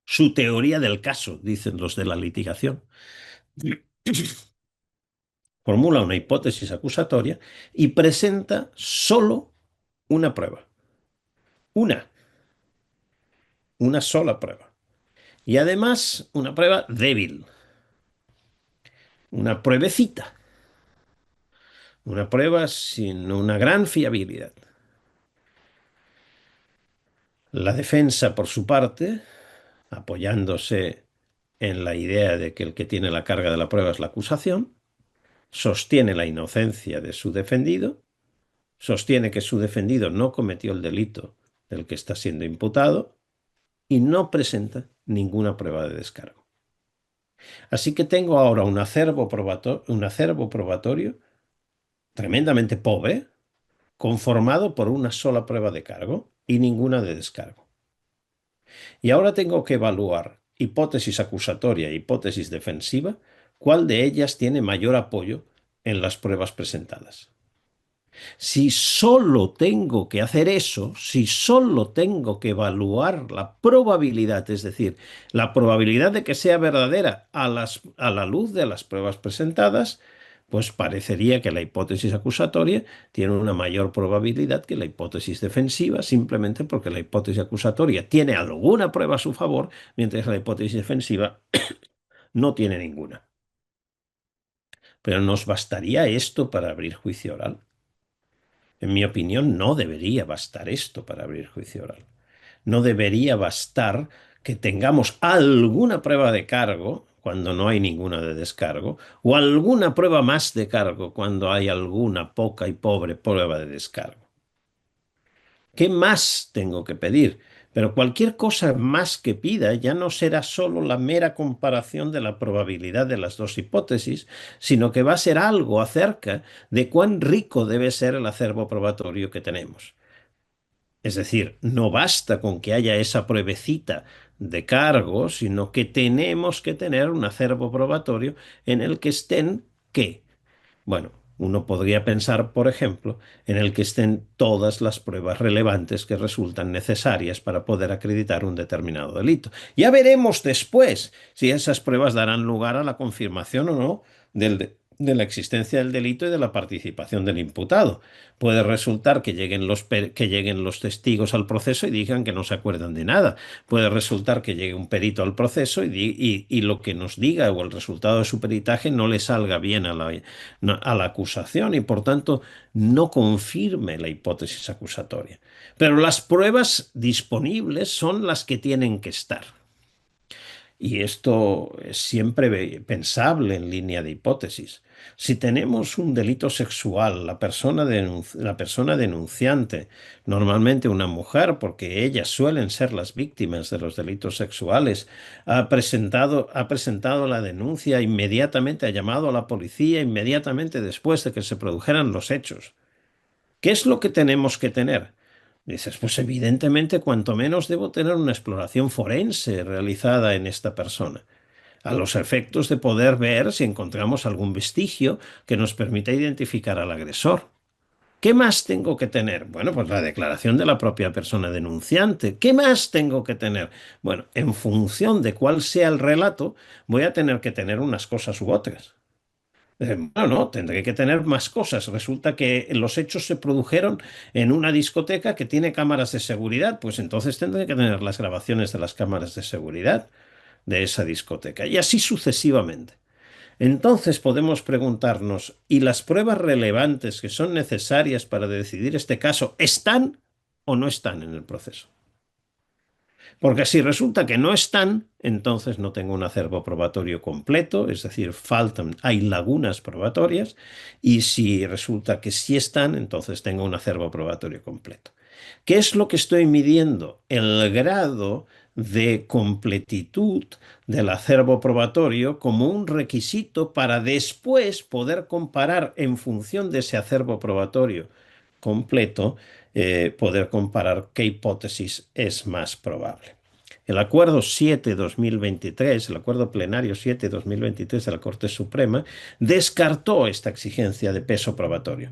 su teoría del caso, dicen los de la litigación, formula una hipótesis acusatoria y presenta solo una prueba. Una, una sola prueba. Y además una prueba débil, una pruebecita, una prueba sin una gran fiabilidad. La defensa, por su parte, apoyándose en la idea de que el que tiene la carga de la prueba es la acusación, sostiene la inocencia de su defendido, sostiene que su defendido no cometió el delito del que está siendo imputado y no presenta ninguna prueba de descargo. Así que tengo ahora un acervo probatorio tremendamente pobre, conformado por una sola prueba de cargo y ninguna de descargo. Y ahora tengo que evaluar hipótesis acusatoria e hipótesis defensiva, cuál de ellas tiene mayor apoyo en las pruebas presentadas. Si solo tengo que hacer eso, si solo tengo que evaluar la probabilidad, es decir, la probabilidad de que sea verdadera a la luz de las pruebas presentadas, pues parecería que la hipótesis acusatoria tiene una mayor probabilidad que la hipótesis defensiva, simplemente porque la hipótesis acusatoria tiene alguna prueba a su favor, mientras la hipótesis defensiva no tiene ninguna. Pero ¿nos bastaría esto para abrir juicio oral? En mi opinión, no debería bastar esto para abrir juicio oral. No debería bastar que tengamos alguna prueba de cargo cuando no hay ninguna de descargo, o alguna prueba más de cargo cuando hay alguna poca y pobre prueba de descargo. ¿Qué más tengo que pedir? Pero cualquier cosa más que pida ya no será solo la mera comparación de la probabilidad de las dos hipótesis, sino que va a ser algo acerca de cuán rico debe ser el acervo probatorio que tenemos. Es decir, no basta con que haya esa pruebecita de cargo, sino que tenemos que tener un acervo probatorio en el que estén, ¿qué? Bueno, uno podría pensar, por ejemplo, en el que estén todas las pruebas relevantes que resultan necesarias para poder acreditar un determinado delito. Ya veremos después si esas pruebas darán lugar a la confirmación o no de la existencia del delito y de la participación del imputado. Puede resultar que lleguen los testigos al proceso y digan que no se acuerdan de nada. Puede resultar que llegue un perito al proceso y lo que nos diga o el resultado de su peritaje no le salga bien a la acusación y por tanto no confirme la hipótesis acusatoria. Pero las pruebas disponibles son las que tienen que estar. Y esto es siempre pensable en línea de hipótesis. Si tenemos un delito sexual, la persona denunciante, normalmente una mujer, porque ellas suelen ser las víctimas de los delitos sexuales, ha presentado la denuncia inmediatamente, ha llamado a la policía inmediatamente después de que se produjeran los hechos. ¿Qué es lo que tenemos que tener? Dices, pues evidentemente, cuanto menos debo tener una exploración forense realizada en esta persona, a los efectos de poder ver si encontramos algún vestigio que nos permita identificar al agresor. ¿Qué más tengo que tener? Bueno, pues la declaración de la propia persona denunciante. ¿Qué más tengo que tener? Bueno, en función de cuál sea el relato, voy a tener que tener unas cosas u otras. Bueno, no, tendré que tener más cosas. Resulta que los hechos se produjeron en una discoteca que tiene cámaras de seguridad, pues entonces tendré que tener las grabaciones de las cámaras de seguridad de esa discoteca y así sucesivamente. Entonces podemos preguntarnos, ¿y las pruebas relevantes que son necesarias para decidir este caso están o no están en el proceso? Porque si resulta que no están, entonces no tengo un acervo probatorio completo, es decir, hay lagunas probatorias, y si resulta que sí están, entonces tengo un acervo probatorio completo. ¿Qué es lo que estoy midiendo? El grado de completitud del acervo probatorio como un requisito para después poder comparar en función de ese acervo probatorio completo, poder comparar qué hipótesis es más probable. El Acuerdo 7-2023, el Acuerdo Plenario 7-2023 de la Corte Suprema, descartó esta exigencia de peso probatorio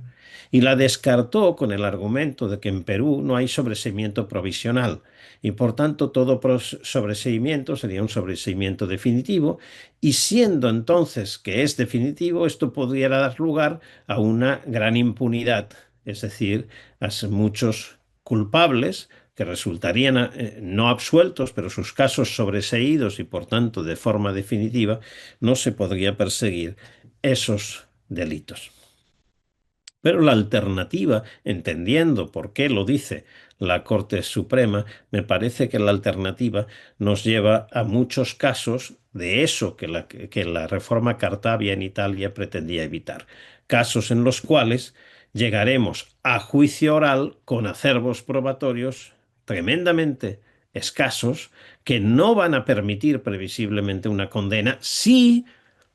y la descartó con el argumento de que en Perú no hay sobreseimiento provisional y por tanto todo sobreseimiento sería un sobreseimiento definitivo y siendo entonces que es definitivo, esto pudiera dar lugar a una gran impunidad, es decir, a muchos culpables que resultarían no absueltos, pero sus casos sobreseídos y por tanto de forma definitiva no se podría perseguir esos delitos. Pero la alternativa, entendiendo por qué lo dice la Corte Suprema, me parece que la alternativa nos lleva a muchos casos de eso que la reforma Cartabia en Italia pretendía evitar. Casos en los cuales llegaremos a juicio oral con acervos probatorios tremendamente escasos que no van a permitir previsiblemente una condena si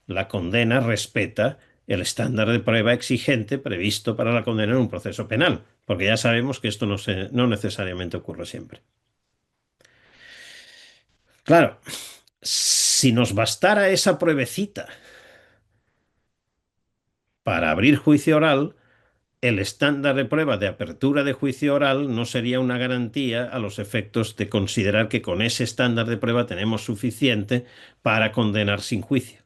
la condena respeta el estándar de prueba exigente previsto para la condena en un proceso penal, porque ya sabemos que esto no necesariamente ocurre siempre. Claro, si nos bastara esa pruebecita para abrir juicio oral, el estándar de prueba de apertura de juicio oral no sería una garantía a los efectos de considerar que con ese estándar de prueba tenemos suficiente para condenar sin juicio.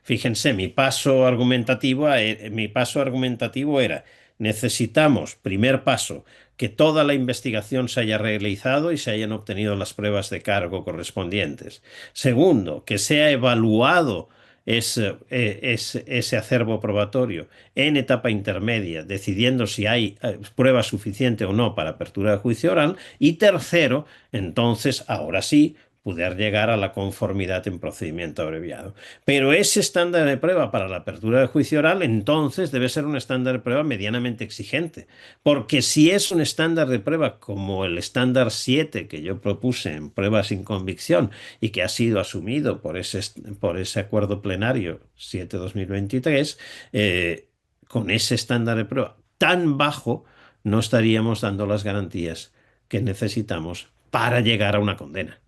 Fíjense, mi paso argumentativo era, necesitamos, primer paso, que toda la investigación se haya realizado y se hayan obtenido las pruebas de cargo correspondientes. Segundo, que sea evaluado ese acervo probatorio en etapa intermedia, decidiendo si hay prueba suficiente o no para apertura de juicio oral. Y tercero, entonces, ahora sí, poder llegar a la conformidad en procedimiento abreviado. Pero ese estándar de prueba para la apertura de juicio oral, entonces debe ser un estándar de prueba medianamente exigente. Porque si es un estándar de prueba como el estándar 7 que yo propuse en pruebas sin convicción y que ha sido asumido por ese acuerdo plenario 7-2023, con ese estándar de prueba tan bajo, no estaríamos dando las garantías que necesitamos para llegar a una condena.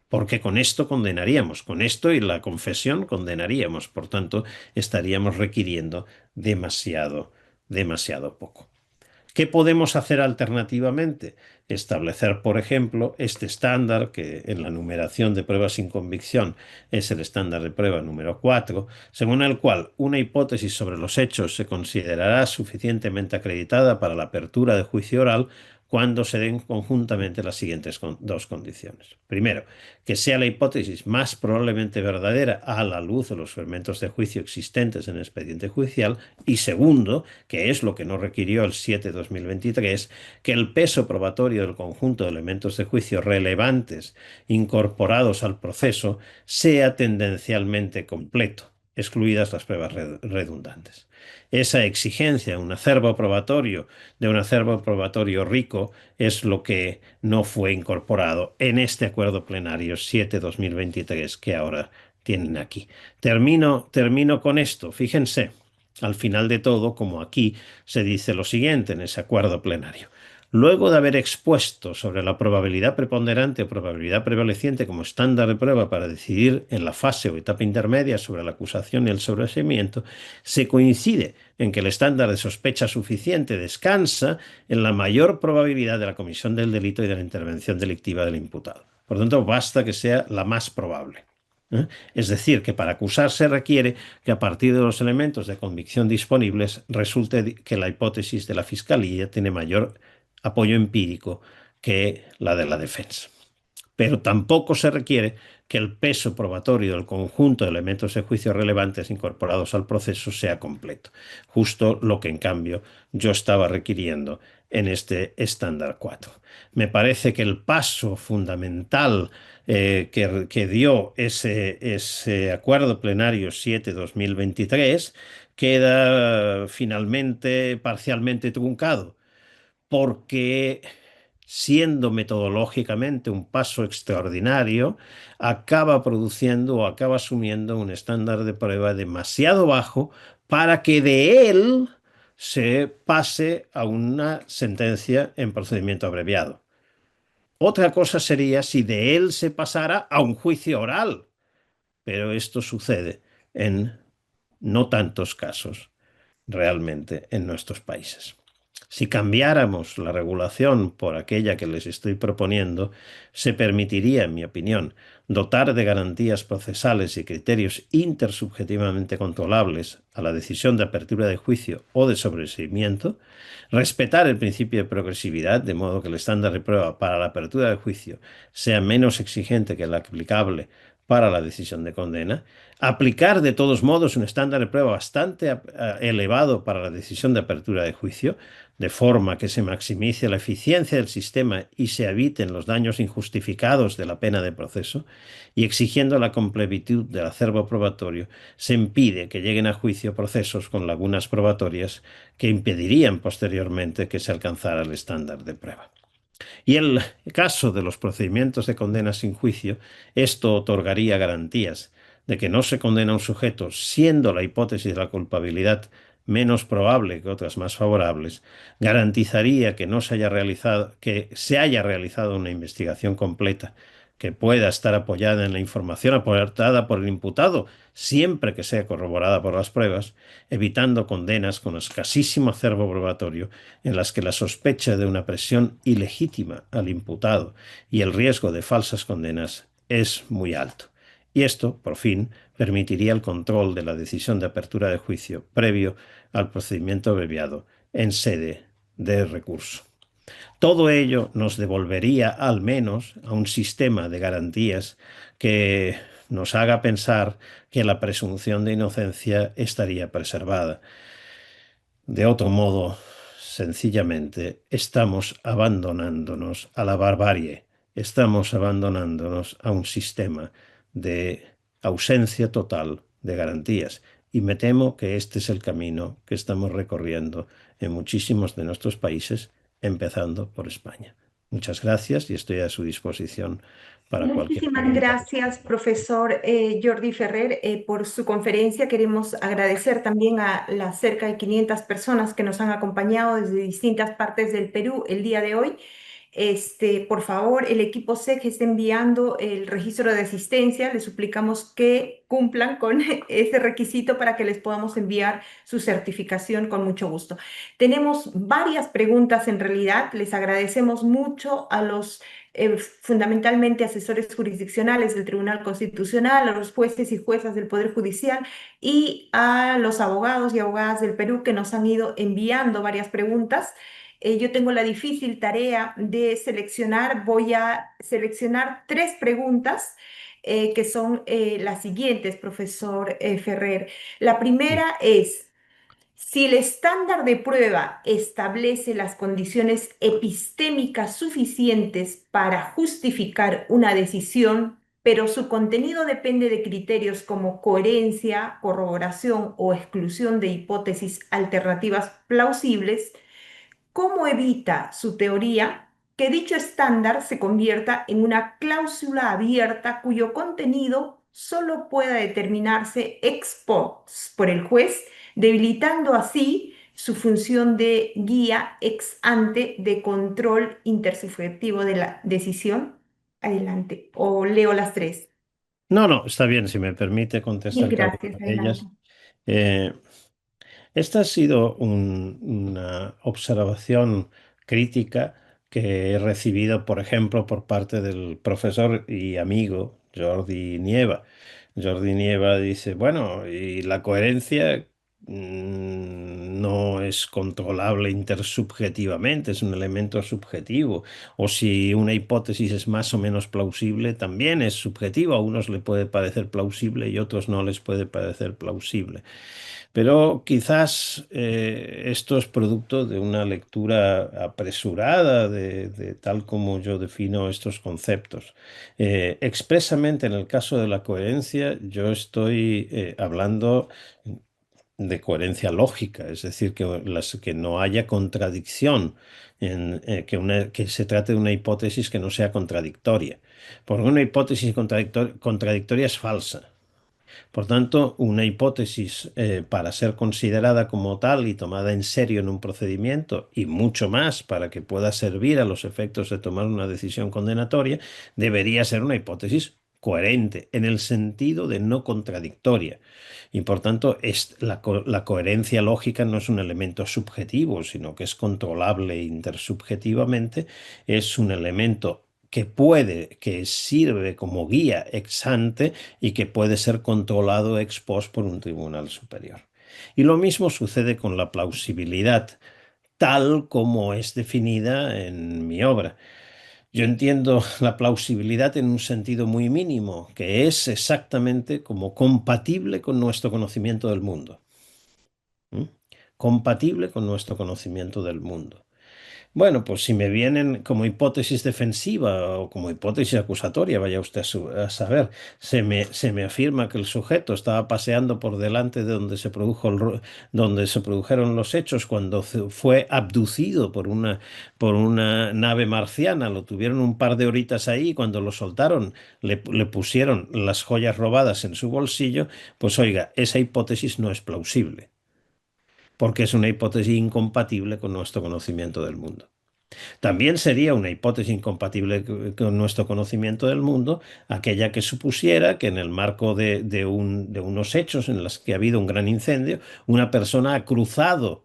Porque con esto condenaríamos, con esto y la confesión condenaríamos, por tanto, estaríamos requiriendo demasiado poco. ¿Qué podemos hacer alternativamente? Establecer, por ejemplo, este estándar que en la numeración de pruebas sin convicción es el estándar de prueba número 4, según el cual una hipótesis sobre los hechos se considerará suficientemente acreditada para la apertura de juicio oral cuando se den conjuntamente las siguientes dos condiciones. Primero, que sea la hipótesis más probablemente verdadera a la luz de los fermentos de juicio existentes en el expediente judicial. Y segundo, que es lo que no requirió el 7-2023, que el peso probatorio del conjunto de elementos de juicio relevantes incorporados al proceso sea tendencialmente completo, excluidas las pruebas redundantes. Esa exigencia de un acervo probatorio rico es lo que no fue incorporado en este acuerdo plenario 7-2023 que ahora tienen aquí. Termino con esto. Fíjense, al final de todo, como aquí se dice lo siguiente en ese acuerdo plenario. Luego de haber expuesto sobre la probabilidad preponderante o probabilidad prevaleciente como estándar de prueba para decidir en la fase o etapa intermedia sobre la acusación y el sobreseimiento, se coincide en que el estándar de sospecha suficiente descansa en la mayor probabilidad de la comisión del delito y de la intervención delictiva del imputado. Por lo tanto, basta que sea la más probable. Es decir, que para acusar se requiere que a partir de los elementos de convicción disponibles resulte que la hipótesis de la Fiscalía tiene mayor apoyo empírico que la de la defensa. Pero tampoco se requiere que el peso probatorio del conjunto de elementos de juicio relevantes incorporados al proceso sea completo. Justo lo que, en cambio, yo estaba requiriendo en este estándar 4. Me parece que el paso fundamental que dio ese acuerdo plenario 7-2023 queda finalmente parcialmente truncado porque, siendo metodológicamente un paso extraordinario, acaba produciendo o acaba asumiendo un estándar de prueba demasiado bajo para que de él se pase a una sentencia en procedimiento abreviado. Otra cosa sería si de él se pasara a un juicio oral, pero esto sucede en no tantos casos realmente en nuestros países. Si cambiáramos la regulación por aquella que les estoy proponiendo, se permitiría, en mi opinión, dotar de garantías procesales y criterios intersubjetivamente controlables a la decisión de apertura de juicio o de sobreseimiento, respetar el principio de progresividad, de modo que el estándar de prueba para la apertura de juicio sea menos exigente que el aplicable para la decisión de condena, aplicar de todos modos un estándar de prueba bastante elevado para la decisión de apertura de juicio, de forma que se maximice la eficiencia del sistema y se eviten los daños injustificados de la pena de proceso, y exigiendo la completud del acervo probatorio, se impide que lleguen a juicio procesos con lagunas probatorias que impedirían posteriormente que se alcanzara el estándar de prueba. Y en el caso de los procedimientos de condena sin juicio, esto otorgaría garantías de que no se condena a un sujeto siendo la hipótesis de la culpabilidad menos probable que otras más favorables, garantizaría que no se haya realizado, que se haya realizado una investigación completa que pueda estar apoyada en la información aportada por el imputado, siempre que sea corroborada por las pruebas, evitando condenas con escasísimo acervo probatorio en las que la sospecha de una presión ilegítima al imputado y el riesgo de falsas condenas es muy alto. Y esto, por fin, permitiría el control de la decisión de apertura de juicio previo al procedimiento abreviado en sede de recurso. Todo ello nos devolvería al menos a un sistema de garantías que nos haga pensar que la presunción de inocencia estaría preservada. De otro modo, sencillamente, estamos abandonándonos a la barbarie, estamos abandonándonos a un sistema de ausencia total de garantías. Y me temo que este es el camino que estamos recorriendo en muchísimos de nuestros países, empezando por España. Muchas gracias y estoy a su disposición para cualquier Muchísimas pregunta. gracias, profesor Jordi Ferrer, por su conferencia. Queremos agradecer también a las cerca de 500 personas que nos han acompañado desde distintas partes del Perú el día de hoy. Por favor, el equipo SEC está enviando el registro de asistencia. Les suplicamos que cumplan con ese requisito para que les podamos enviar su certificación con mucho gusto. Tenemos varias preguntas en realidad. Les agradecemos mucho a los fundamentalmente asesores jurisdiccionales del Tribunal Constitucional, a los jueces y juezas del Poder Judicial y a los abogados y abogadas del Perú que nos han ido enviando varias preguntas. Yo tengo la difícil tarea de seleccionar, voy a seleccionar tres preguntas que son las siguientes, profesor Ferrer. La Sí. primera es, si el estándar de prueba establece las condiciones epistémicas suficientes para justificar una decisión, pero su contenido depende de criterios como coherencia, corroboración o exclusión de hipótesis alternativas plausibles, ¿cómo evita su teoría que dicho estándar se convierta en una cláusula abierta cuyo contenido solo pueda determinarse ex post por el juez, debilitando así su función de guía ex ante de control intersubjetivo de la decisión? Adelante, o leo las tres. No, no, está bien, si me permite Mil contestar cada gracias, una de adelante. ellas. Eh, Esta ha sido una observación crítica que he recibido, por ejemplo, por parte del profesor y amigo Jordi Nieva. Jordi Nieva dice, bueno, y la coherencia no es controlable intersubjetivamente, es un elemento subjetivo. O si una hipótesis es más o menos plausible, también es subjetiva. A unos le puede parecer plausible y a otros no les puede parecer plausible. Pero quizás esto es producto de una lectura apresurada de tal como yo defino estos conceptos. Expresamente en el caso de la coherencia, yo estoy hablando de coherencia lógica, es decir, que no haya contradicción, que se trate de una hipótesis que no sea contradictoria. Porque una hipótesis contradictoria es falsa. Por tanto, una hipótesis para ser considerada como tal y tomada en serio en un procedimiento, y mucho más para que pueda servir a los efectos de tomar una decisión condenatoria, debería ser una hipótesis coherente, en el sentido de no contradictoria. Y por tanto, la coherencia lógica no es un elemento subjetivo, sino que es controlable intersubjetivamente, es un elemento que sirve como guía ex ante y que puede ser controlado ex post por un tribunal superior. Y lo mismo sucede con la plausibilidad, tal como es definida en mi obra. Yo entiendo la plausibilidad en un sentido muy mínimo, que es exactamente como compatible con nuestro conocimiento del mundo. ¿Mm? Compatible con nuestro conocimiento del mundo. Bueno, pues si me vienen como hipótesis defensiva o como hipótesis acusatoria, vaya usted a saber, se me afirma que el sujeto estaba paseando por delante de donde se produjo donde se produjeron los hechos cuando fue abducido por una nave marciana, lo tuvieron un par de horitas ahí y cuando lo soltaron le pusieron las joyas robadas en su bolsillo, pues oiga, esa hipótesis no es plausible, porque es una hipótesis incompatible con nuestro conocimiento del mundo. También sería una hipótesis incompatible con nuestro conocimiento del mundo, aquella que supusiera que en el marco de unos hechos en los que ha habido un gran incendio, una persona ha cruzado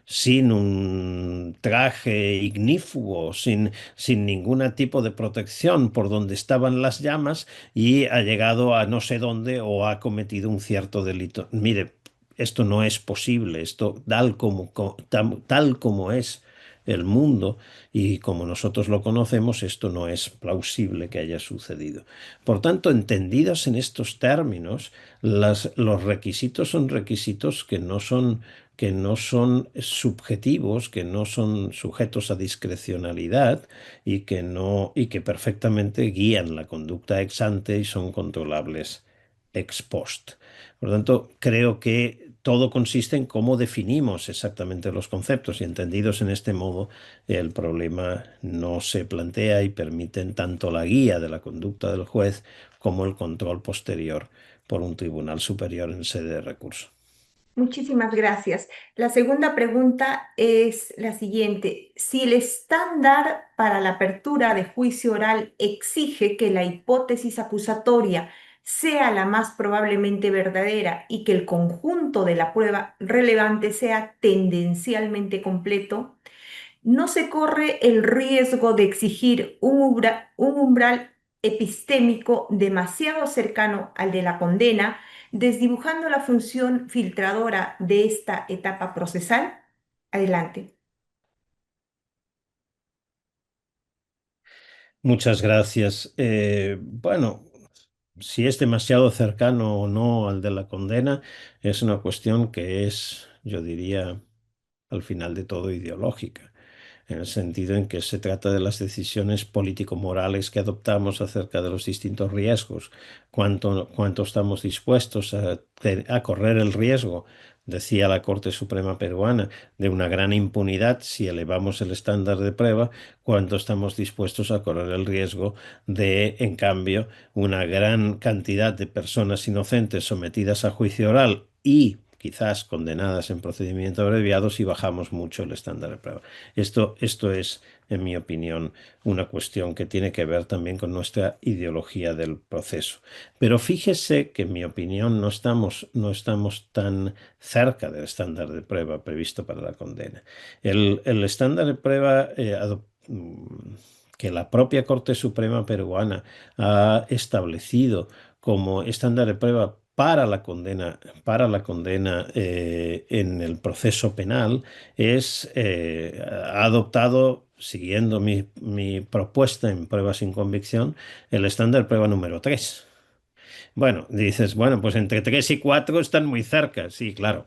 sin un traje ignífugo, sin ningún tipo de protección por donde estaban las llamas y ha llegado a no sé dónde o ha cometido un cierto delito. Mire, esto no es posible, esto tal como es el mundo y como nosotros lo conocemos, esto no es plausible que haya sucedido. Por tanto, entendidos en estos términos, los requisitos son requisitos que no son subjetivos, que no son sujetos a discrecionalidad y que perfectamente guían la conducta ex ante y son controlables ex post. Por lo tanto, creo que todo consiste en cómo definimos exactamente los conceptos y entendidos en este modo, el problema no se plantea y permiten tanto la guía de la conducta del juez como el control posterior por un tribunal superior en sede de recurso. Muchísimas gracias. La segunda pregunta es la siguiente. Si el estándar para la apertura de juicio oral exige que la hipótesis acusatoria sea la más probablemente verdadera y que el conjunto de la prueba relevante sea tendencialmente completo, no se corre el riesgo de exigir un umbral epistémico demasiado cercano al de la condena, desdibujando la función filtradora de esta etapa procesal. Adelante. Muchas gracias. Bueno, si es demasiado cercano o no al de la condena, es una cuestión que es, yo diría, al final de todo ideológica, en el sentido en que se trata de las decisiones político-morales que adoptamos acerca de los distintos riesgos, cuánto estamos dispuestos a correr el riesgo, decía la Corte Suprema peruana, de una gran impunidad si elevamos el estándar de prueba, cuánto estamos dispuestos a correr el riesgo de, en cambio, una gran cantidad de personas inocentes sometidas a juicio oral y quizás condenadas en procedimiento abreviado si bajamos mucho el estándar de prueba. Esto es, en mi opinión, una cuestión que tiene que ver también con nuestra ideología del proceso. Pero fíjese que, en mi opinión, no estamos tan cerca del estándar de prueba previsto para la condena. El estándar de prueba que la propia Corte Suprema peruana ha establecido como estándar de prueba para la condena en el proceso penal ha adoptado, siguiendo mi propuesta en pruebas sin convicción, el estándar de prueba número 3. Bueno, dices, bueno, pues entre 3 y 4 están muy cerca. Sí, claro,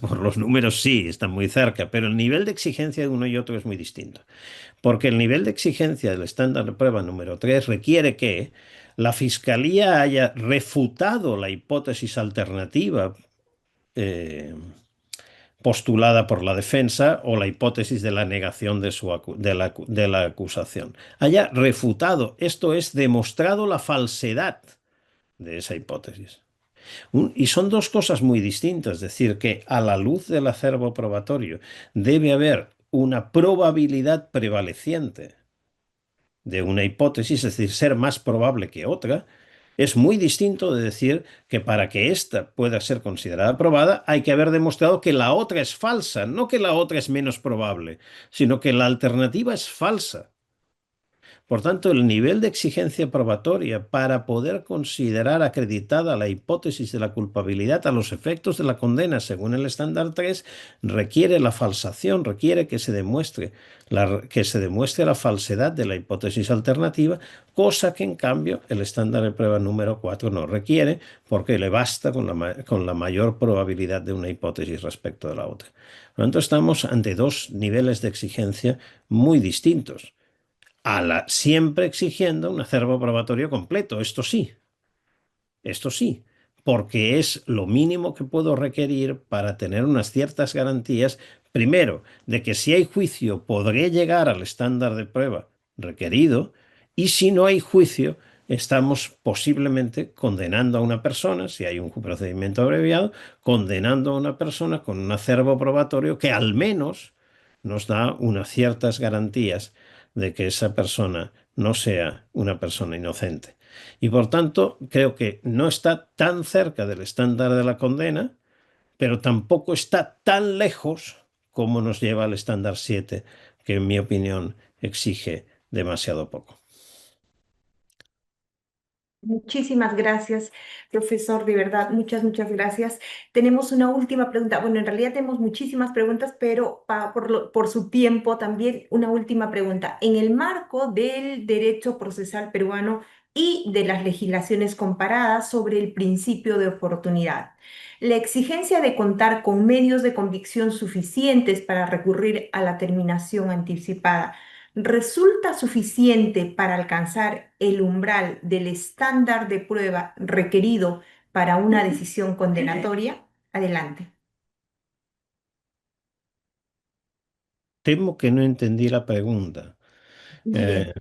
por los números sí, están muy cerca, pero el nivel de exigencia de uno y otro es muy distinto. Porque el nivel de exigencia del estándar de prueba número 3 requiere que la Fiscalía haya refutado la hipótesis alternativa eh, postulada por la defensa o la hipótesis de la negación de la acusación. Haya refutado, esto es, demostrado la falsedad de esa hipótesis. Y son dos cosas muy distintas, es decir, que a la luz del acervo probatorio debe haber una probabilidad prevaleciente de una hipótesis, es decir, ser más probable que otra, es muy distinto de decir que para que ésta pueda ser considerada probada hay que haber demostrado que la otra es falsa, no que la otra es menos probable, sino que la alternativa es falsa. Por tanto, el nivel de exigencia probatoria para poder considerar acreditada la hipótesis de la culpabilidad a los efectos de la condena según el estándar 3 requiere la falsación, requiere que se demuestre la falsedad de la hipótesis alternativa, cosa que en cambio el estándar de prueba número 4 no requiere porque le basta con la mayor probabilidad de una hipótesis respecto de la otra. Por lo tanto, estamos ante dos niveles de exigencia muy distintos siempre exigiendo un acervo probatorio completo. Esto sí, porque es lo mínimo que puedo requerir para tener unas ciertas garantías, primero, de que si hay juicio podré llegar al estándar de prueba requerido, y si no hay juicio, estamos posiblemente condenando a una persona, si hay un procedimiento abreviado, condenando a una persona con un acervo probatorio que al menos nos da unas ciertas garantías de que esa persona no sea una persona inocente. Y por tanto, creo que no está tan cerca del estándar de la condena, pero tampoco está tan lejos como nos lleva al estándar 7, que en mi opinión exige demasiado poco. Muchísimas gracias, profesor, de verdad, muchas gracias. Tenemos una última pregunta. Bueno, en realidad tenemos muchísimas preguntas, pero por su tiempo también una última pregunta. En el marco del derecho procesal peruano y de las legislaciones comparadas sobre el principio de oportunidad, la exigencia de contar con medios de convicción suficientes para recurrir a la terminación anticipada resulta suficiente para alcanzar el umbral del estándar de prueba requerido para una decisión condenatoria? Adelante. Temo que no entendí la pregunta. Bien.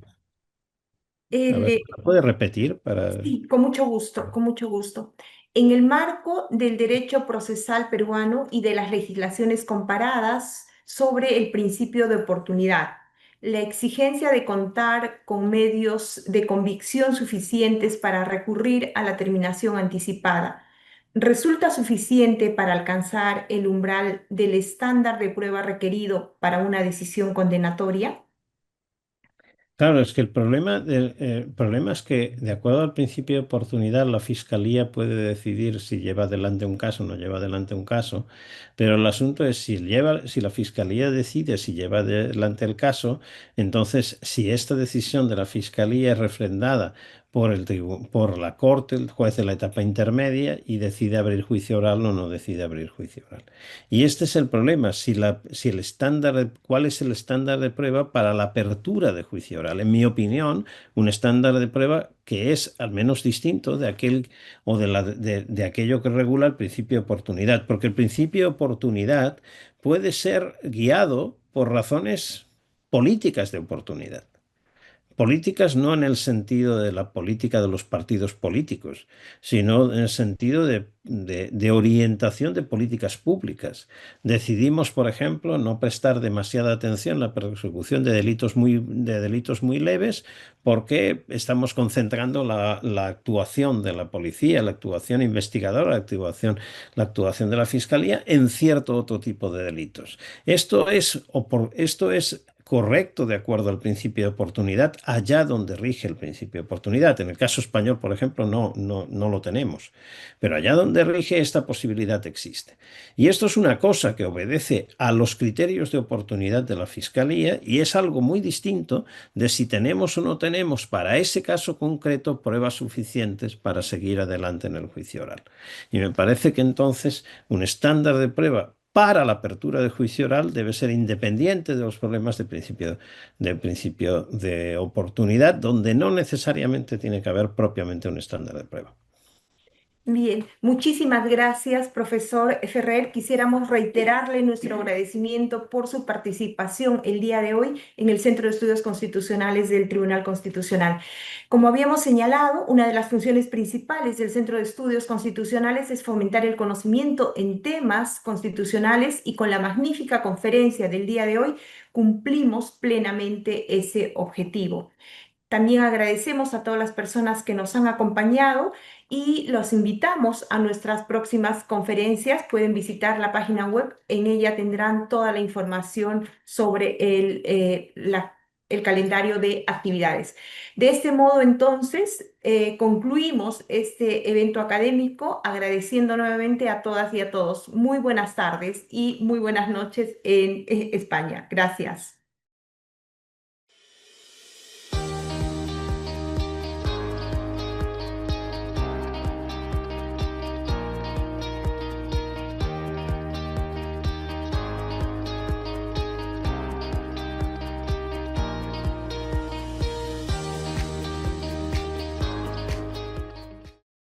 Eh, a ver, ¿la puede repetir para... Sí, con mucho gusto, con mucho gusto. En el marco del derecho procesal peruano y de las legislaciones comparadas sobre el principio de oportunidad, la exigencia de contar con medios de convicción suficientes para recurrir a la terminación anticipada, ¿resulta suficiente para alcanzar el umbral del estándar de prueba requerido para una decisión condenatoria? Claro, es que el problema es que, de acuerdo al principio de oportunidad, la fiscalía puede decidir si lleva adelante un caso o no lleva adelante un caso, pero el asunto es si la fiscalía decide si lleva adelante el caso, entonces si esta decisión de la fiscalía es refrendada por la corte, el juez de la etapa intermedia, y decide abrir juicio oral o no decide abrir juicio oral. Y este es el problema, si el ¿cuál es el estándar de prueba para la apertura de juicio oral? En mi opinión, un estándar de prueba que es al menos distinto de aquel o de aquello que regula el principio de oportunidad, porque el principio de oportunidad puede ser guiado por razones políticas de oportunidad. Políticas no en el sentido de la política de los partidos políticos, sino en el sentido de orientación de políticas públicas. Decidimos, por ejemplo, no prestar demasiada atención a la persecución de delitos muy leves porque estamos concentrando la actuación de la policía, la actuación investigadora, la actuación de la fiscalía en cierto otro tipo de delitos. Esto es correcto de acuerdo al principio de oportunidad, allá donde rige el principio de oportunidad. En el caso español, por ejemplo, no lo tenemos, pero allá donde rige esta posibilidad existe. Y esto es una cosa que obedece a los criterios de oportunidad de la Fiscalía y es algo muy distinto de si tenemos o no tenemos para ese caso concreto pruebas suficientes para seguir adelante en el juicio oral. Y me parece que entonces un estándar de prueba para la apertura de juicio oral debe ser independiente de los problemas de principio de oportunidad, donde no necesariamente tiene que haber propiamente un estándar de prueba. Bien, muchísimas gracias, profesor Ferrer. Quisiéramos reiterarle nuestro agradecimiento por su participación el día de hoy en el Centro de Estudios Constitucionales del Tribunal Constitucional. Como habíamos señalado, una de las funciones principales del Centro de Estudios Constitucionales es fomentar el conocimiento en temas constitucionales y con la magnífica conferencia del día de hoy cumplimos plenamente ese objetivo. También agradecemos a todas las personas que nos han acompañado y los invitamos a nuestras próximas conferencias. Pueden visitar la página web, en ella tendrán toda la información sobre la el calendario de actividades. De este modo, entonces, concluimos este evento académico agradeciendo nuevamente a todas y a todos. Muy buenas tardes y muy buenas noches en España. Gracias.